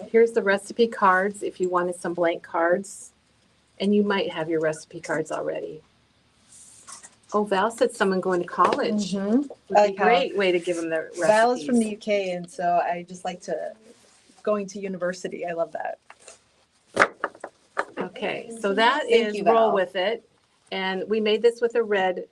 Here's the recipe cards if you wanted some blank cards. And you might have your recipe cards already. Oh, Val said someone going to college. Mm-hmm. Would be a great way to give them their recipes. Val is from the UK, and so I just like to going to university. I love that. Okay, so that Thank is you, Roll Val. With It. And we made this with a red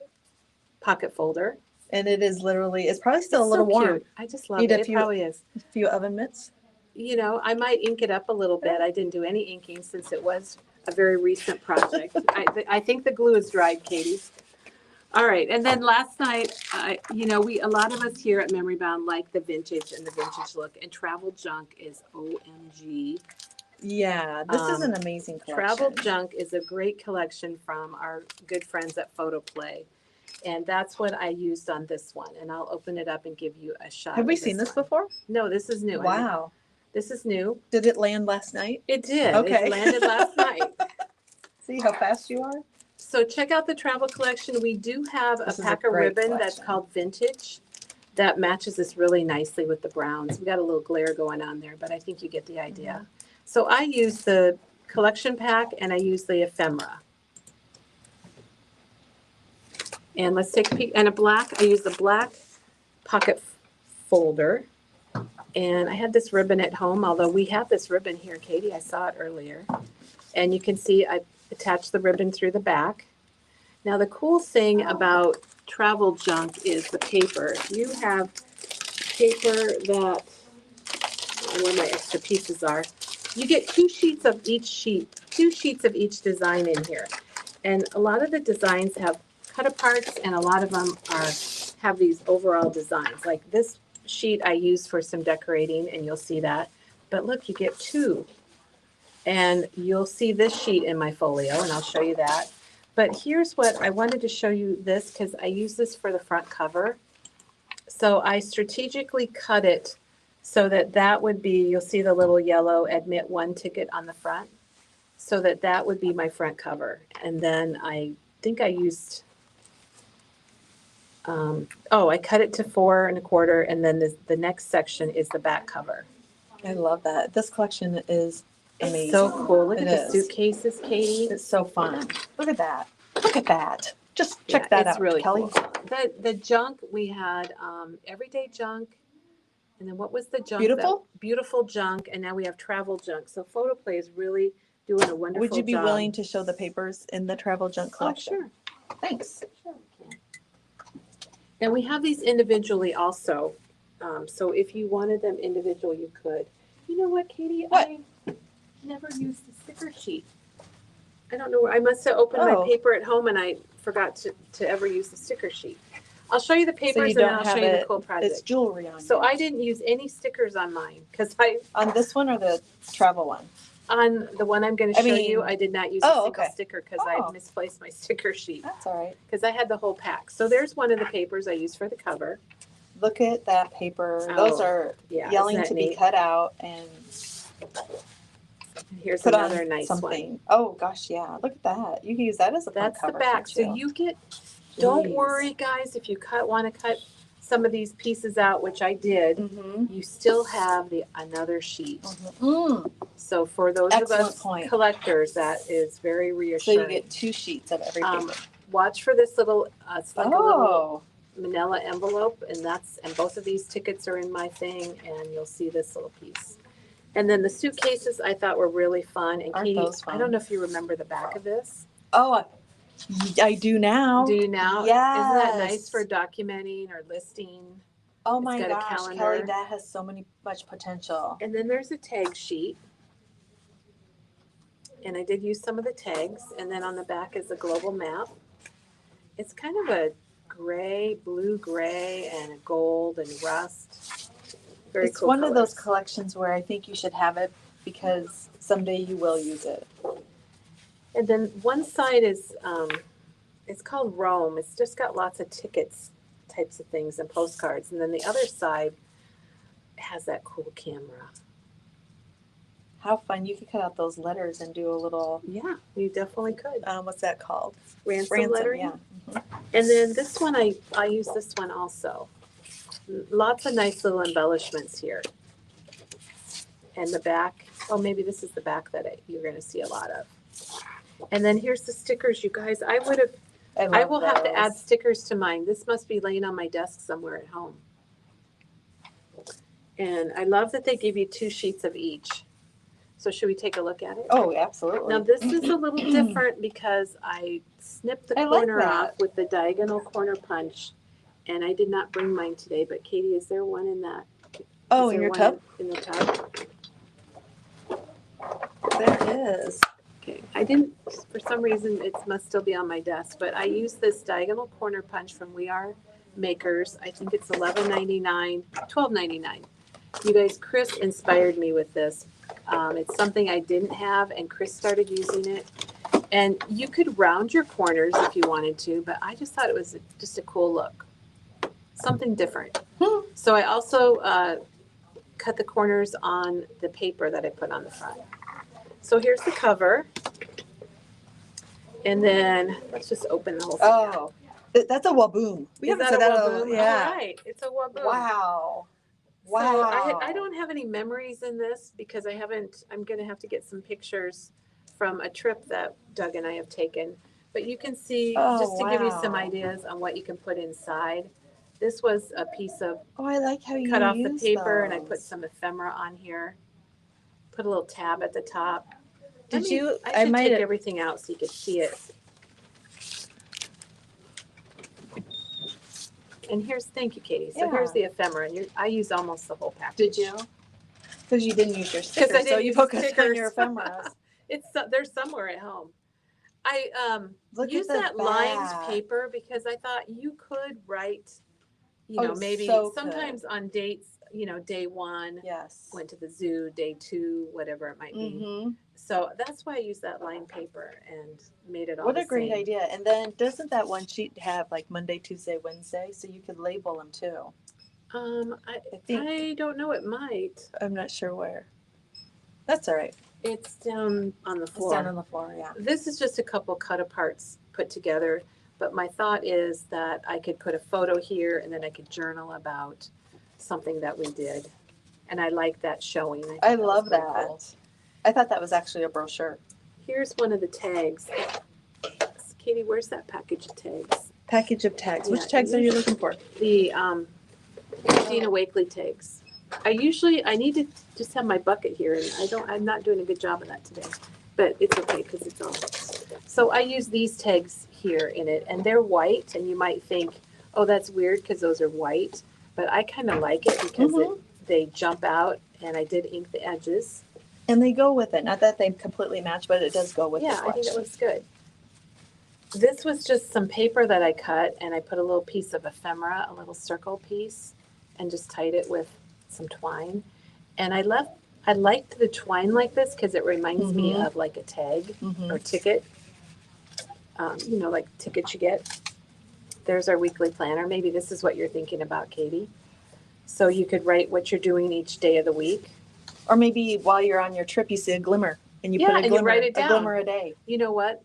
pocket folder. And it is literally, it's probably still a It's little so warm. cute. I just love Need it. a It few- probably is. A few oven mitts. You know, I might ink it up a little bit. I didn't do any inking since it was a very recent project. I think the glue is dried, Katie. All right, and then last night, you know, a lot of us here at Memory Bound like the vintage and the vintage look, and Travel Junk is OMG. Yeah, this is an amazing collection. Travel Junk is a great collection from our good friends at Photo Play. And that's what I used on this one. And I'll open it up and give you a shot. Have we of seen this one. before? No, this is new. Wow. This is new. Did it land last night? It did. Okay. It landed last night. See how fast you are? So check out the travel collection. We do have This a is a pack of great ribbon that's collection. called Vintage that matches this really nicely with the browns. We got a little glare going on there, but I think you get the idea. So I use the collection pack and I use the ephemera. And let's take a peek. And I use the black pocket folder. And I had this ribbon at home, although we have this ribbon here, Katie. I saw it earlier. And you can see I attached the ribbon through the back. Now, the cool thing about Travel Junk is the paper. You have paper that, where my extra pieces are. You get 2 sheets of each design in here. And a lot of the designs have cut aparts, and a lot of them have these overall designs. Like this sheet I use for some decorating, and you'll see that. But look, you get 2. And you'll see this sheet in my folio, and I'll show you that. But here's what I wanted to show you this because I use this for the front cover. So I strategically cut it so that would be, you'll see the little yellow admit 1 ticket on the front, so that would be my front cover. And then I think I used, I cut it to 4 1/4, and then the next section is the back cover. I love that. This collection is amazing. It's so cool. Look It at the is. suitcases, Katie. It's so fun. Look at that. Look at that. Just check that it's out, really Kelly. cool. The junk, we had everyday junk, and then what was the junk? Beautiful? Beautiful junk, and now we have travel junk. So Photo Play is really doing a wonderful job. Would you be willing to show the papers in the Travel Junk collection? Oh, sure. Thanks. Sure we can. And we have these individually also. So if you wanted them individual, you could. You know what, Katie? What? I never used the sticker sheet. I don't know where, I must have opened my paper at home and I forgot to ever use the sticker sheet. I'll show you the papers and then I'll show you the cool project. It's jewelry on So it. I didn't use any stickers on mine because On this one or the travel one? on the one I'm going to show you, I did not use a single sticker because I had misplaced my sticker sheet That's all right. because I had the whole pack. So there's one of the papers I used for the cover. Look at that paper. Those are yelling to be cut out and here's put another on nice something. one. Oh gosh, yeah. Look at that. You can use that as a front That's cover. the back. can't So you get, don't Jeez. worry guys, if you want to cut some of these pieces out, which I did, Mm-hmm. you still have another sheet. Mm-hmm. So for those Excellent of us point. collectors, that is very So reassuring. you get 2 sheets of every paper. Watch for this little, it's like a little Oh, manila envelope, and both of these tickets are in my thing, and you'll see this little piece. And then the suitcases I thought were really fun. And Aren't Katie, those I fun? don't know if you remember the back of this. oh, I do now. Do you now? Yes. Isn't that nice for documenting or listing? Oh It's my got a gosh, calendar. Kelly, that has so much potential. And then there's a tag sheet. And I did use some of the tags. And then on the back is a global map. It's kind of a gray, blue-gray, and a gold and rust. Very It's cool one of those colors. collections where I think you should have it because someday you will use it. And then one side is, it's called Rome. It's just got lots of tickets, types of things, and postcards. And then the other side has that cool camera. How fun. You could cut out those letters and do a little, Yeah, you definitely could. what's that called? Ransom lettering. Yeah. Mhm. And then this one, I use this one also. Lots of nice little embellishments here. And the back, oh, maybe this is the back that you're going to see a lot of. And then here's the stickers, you guys. I will have to add stickers to mine. This must be laying on my desk somewhere at home. And I love that they give you 2 sheets of each. So should we take a look at it? Oh, absolutely. Now this is a little different because I snipped the corner off with the diagonal corner punch, and I did not bring mine today. But Katie, is there one in that? Oh, in your tub? In the tub. There is. Okay, I didn't. For some reason, it must still be on my desk. But I used this diagonal corner punch from We Are Makers. I think it's $11.99, $12.99. You guys, Chris inspired me with this. It's something I didn't have, and Chris started using it. And you could round your corners if you wanted to, but I just thought it was just a cool look. Something different. So I also cut the corners on the paper that I put on the front. So here's the cover. And then let's just open the whole thing. Oh, that's a waboom. We haven't said that. Yeah. All right. It's a waboom. Wow. Wow. So I don't have any memories in this because I'm going to have to get some pictures from a trip that Doug and I have taken. But you can see, just to give you some ideas on what you can put inside. This was a piece of I like how you cut off the paper, those. and I put some ephemera on here. Put a little tab at the top. I I should might take have, everything out so you could see it. And thank you, Katie. So here's the ephemera, and I used almost the whole package. Did you? Because you didn't use your stickers, so you focused on your ephemeras. They're somewhere at home. I Look used at that lined paper because I thought you could write, maybe sometimes on dates, day 1, Yes. went to the zoo, day 2, whatever it might be. Mm-hmm. So that's why I used that lined paper and made it all What the a great same. idea. And then doesn't that one sheet have like Monday, Tuesday, Wednesday? So you could label them too. I don't know. It might. I'm not sure where. That's all right. It's down on the floor. It's down on the floor, yeah. This is just a couple cut aparts put together, but my thought is that I could put a photo here and then I could journal about something that we did. And I like that showing. I love that. Cool. I thought that was actually a brochure. Here's one of the tags. Katie, where's that package of tags? Package of tags. Which tags are you looking for? The Dina Wakely tags. I need to just have my bucket here, and I'm not doing a good job of that today, but it's okay because it's on. So I use these tags here in it, and they're white, and you might think, oh, that's weird because those are white, but I kind of like it because they jump out, and I did ink the edges. And they go with it. Not that they completely match, but it does go with the Yeah, I think it looks good. This was just some paper that I cut, and I put a little piece of ephemera, a little circle piece, and just tied it with some twine. And I liked the twine like this because it reminds me of like a tag or ticket. Like tickets you get. There's our weekly planner. Maybe this is what you're thinking about, Katie. So you could write what you're doing each day of the week. Or maybe while you're on your trip, you see a glimmer and you put a glimmer, write it down. A glimmer a day. You know what?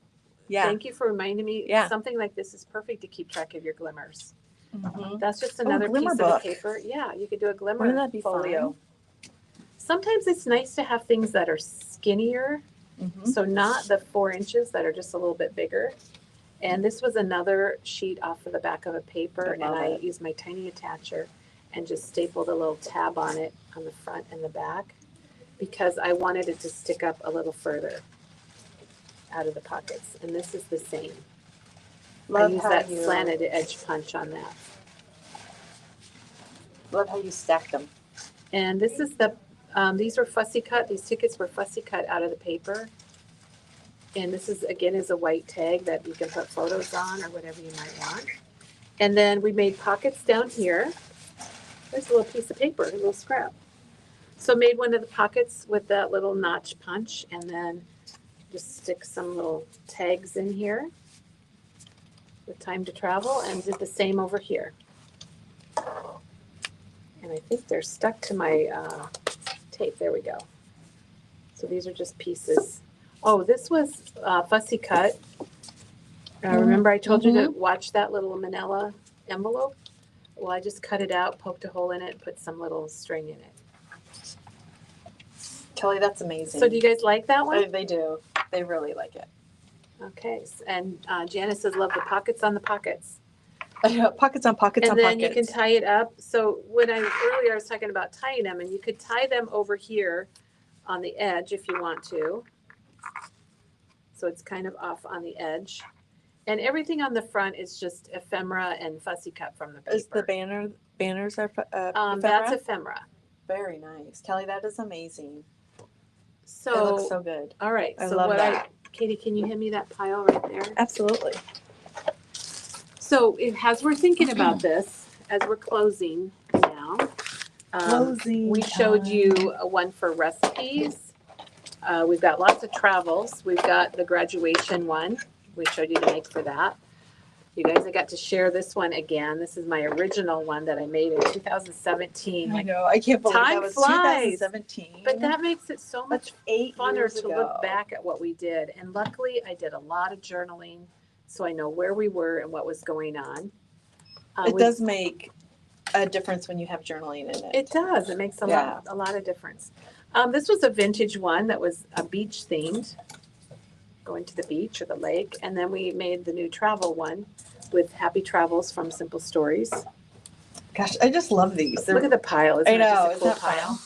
Yeah. Thank you for reminding me. Yeah. Something like this is perfect to keep track of your glimmers. Mm-hmm. That's just another piece of paper. Yeah, you could do a glimmer. Wouldn't that be folio? Sometimes it's nice to have things that are skinnier, so not the 4 inches that are just a little bit bigger. And this was another sheet off of the back of a paper, and I used my tiny attacher and just stapled a little tab on it on the front and the back because I wanted it to stick up a little further out of the pockets. And this is the same. I use that slanted edge punch on that. Love how you stack them. And this is these were fussy cut. These tickets were fussy cut out of the paper. And this is a white tag that you can put photos on or whatever you might want. And then we made pockets down here. There's a little piece of paper, a little scrap. So made one of the pockets with that little notch punch, and then just stick some little tags in here with time to travel, and did the same over here. And I think they're stuck to my tape. There we go. So these are just pieces. Oh, this was fussy cut. Remember I told you to watch that little manila envelope? Well, I just cut it out, poked a hole in it, put some little string in it. Kelly, that's amazing. So do you guys like that one? They do. They really like it. Okay. And Janice says, love the pockets on the pockets. Pockets on pockets on And then pockets. you can tie it up. So earlier I was talking about tying them, and you could tie them over here on the edge if you want to. So it's kind of off on the edge. And everything on the front is just ephemera and fussy cut from the paper. Is the banners are ephemera? That's ephemera. Very nice. Kelly, that is amazing. So it looks so good. All right. I so love that. Katie, can you hand me that pile right there? Absolutely. So as we're thinking about this, as we're closing now, we showed you one for recipes. We've got lots of travels. We've got the graduation one. We showed you the make for that. You guys, I got to share this one again. This is my original one that I made in 2017. I know. I can't believe time that was flies. 2017. But that makes it so much 8 funner years to ago. look back at what we did. And luckily, I did a lot of journaling, so I know where we were and what was going on. It does make a difference when you have journaling in it. It does. It makes a lot of difference. This was a vintage one that was a beach themed, going to the beach or the lake. And then we made the new travel one with happy travels from Simple Stories. Gosh, I just love these. Look at the pile. Isn't I know. It just a cool pile?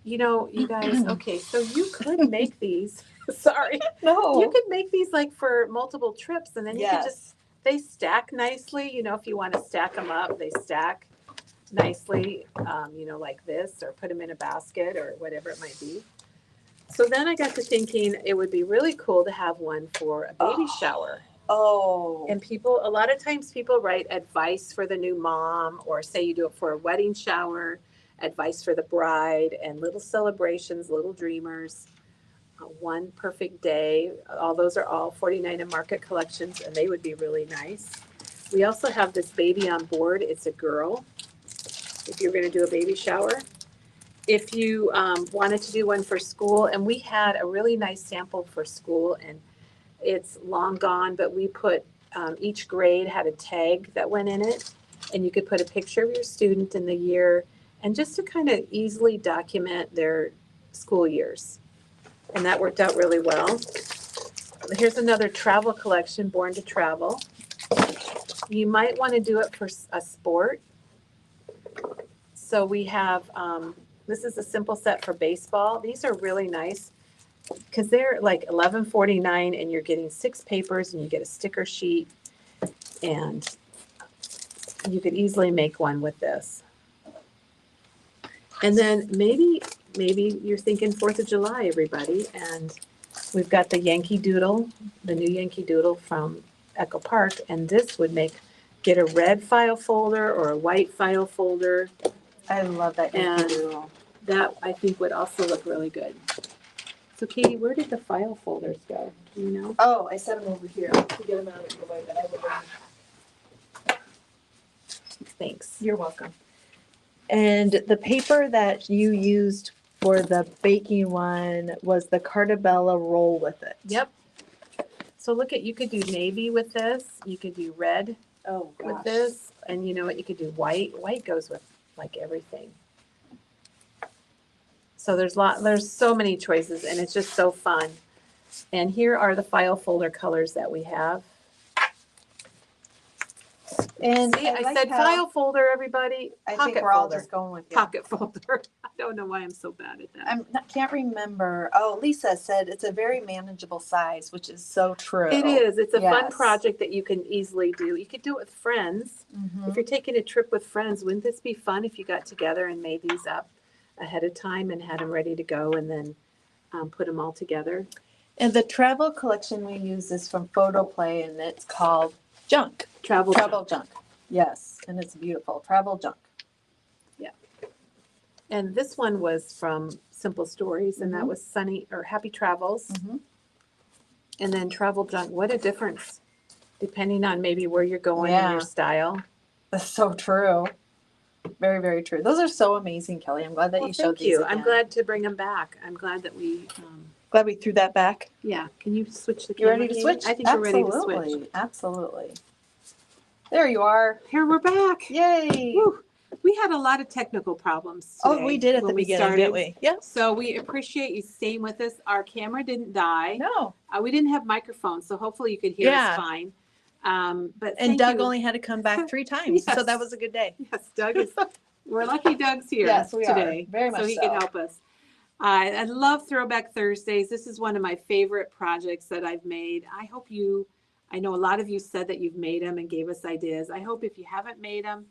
You know, you guys, okay, so you could make these. Sorry. No. You could make these like for multiple trips, and then you could just, they stack nicely. You know, if you want to stack them up, they stack nicely, you know, like this, or put them in a basket or whatever it might be. So then I got to thinking it would be really cool to have one for a baby shower. Oh. And a lot of times people write advice for the new mom, or say you do it for a wedding shower, advice for the bride, and little celebrations, little dreamers, one perfect day. All those are all 49 and Market collections, and they would be really nice. We also have this baby on board. It's a girl, if you're going to do a baby shower. If you wanted to do one for school, and we had a really nice sample for school, and it's long gone, but we put, each grade had a tag that went in it, and you could put a picture of your student and the year, and just to kind of easily document their school years. And that worked out really well. Here's another travel collection, Born to Travel. You might want to do it for a sport. So we have, this is a simple set for baseball. These are really nice because they're like $11.49, and you're getting 6 papers, and you get a sticker sheet, and you could easily make one with this. And then maybe you're thinking 4th of July, everybody, and we've got the Yankee Doodle, the new Yankee Doodle from Echo Park, and this would get a red file folder or a white file folder. I love that Yankee Doodle. That I think would also look really good. So Katie, where did the file folders go? Do you know? Oh, I set them over here to get them out of the way that I would. Thanks. You're welcome. And the paper that you used for the baking one was the Cartabella roll with it. Yep. So you could do navy with this. You could do red with this. And you know what? You could do white. White goes with like everything. So there's so many choices, and it's just so fun. And here are the file folder colors that we have. And see, I said file folder, everybody. I think we're all just going with pocket folder. I don't know why I'm so bad at that. I can't remember. Oh, Lisa said it's a very manageable size, which is so true. It is. It's a fun project that you can easily do. You could do it with friends. Mm-hmm. If you're taking a trip with friends, wouldn't this be fun if you got together and made these up ahead of time and had them ready to go, and then put them all together? And the travel collection we use is from Photo Play, and it's called Junk. Travel Junk. Yes, and it's beautiful. Travel Junk. Yeah. And this one was from Simple Stories, and that was Sunny or Happy Travels. Mm-hmm. And then travel junk. What a difference, depending on maybe where you're going and Yeah. your style. That's so true. Very, very true. Those are so amazing, Kelly. I'm glad that Well, you showed thank you. these again. I'm glad to bring them back. I'm glad that we. Glad we threw that back. Yeah. Can you switch the You camera? ready to Katie? switch? I think we're ready to switch. Absolutely. There you are. Here we're back. Yay. Woo. We had a lot of technical problems today. Oh, we did at the beginning, didn't we? Yep. So we appreciate you staying with us. Our camera didn't die. No. We didn't have microphones, so hopefully you could hear us fine. But and Doug only had to come back 3 times, Yes. so that was a good day. Yes, Doug is. We're lucky Doug's here today. Very much so he can help us. I love Throwback Thursdays. This is one of my favorite projects that I've made. I know a lot of you said that you've made them and gave us ideas. I hope if you haven't made them,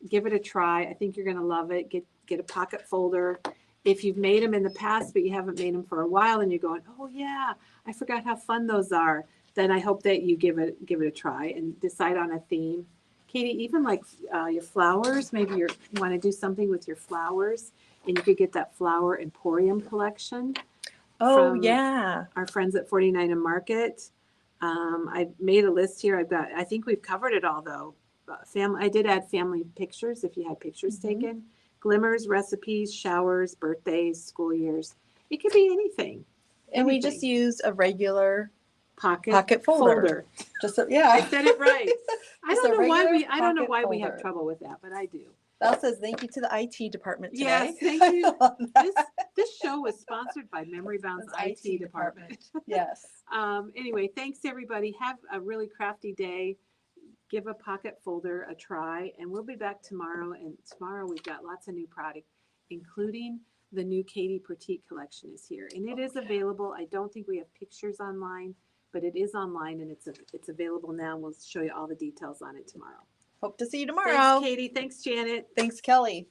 give it a try. I think you're going to love it. Get a pocket folder. If you've made them in the past, but you haven't made them for a while and you're going, oh yeah, I forgot how fun those are. Then I hope that you give it a try and decide on a theme. Katie, even like your flowers, maybe you want to do something with your flowers, and you could get that flower emporium collection. Oh, yeah. Our friends at 49 and Market. I made a list here. I think we've covered it all though. I did add family pictures if you had pictures taken. Glimmers, recipes, showers, birthdays, school years. It could be anything. And we just used a regular pocket folder. Just I said it right. I don't know why we have folder. trouble with that, but I do. Val says thank you to the IT department today. Yes, thank you. This show was sponsored by Memory Bound's IT department. Yes. Anyway, thanks everybody. Have a really crafty day. Give a pocket folder a try, and we'll be back tomorrow. And tomorrow we've got lots of new product, including the new Katie Petite collection is here, and it is available. I don't think we have pictures online, but it is online, and it's available now. We'll show you all the details on it tomorrow. Hope to see you tomorrow. Thanks, Katie. Thanks, Janet. Thanks, Kelly.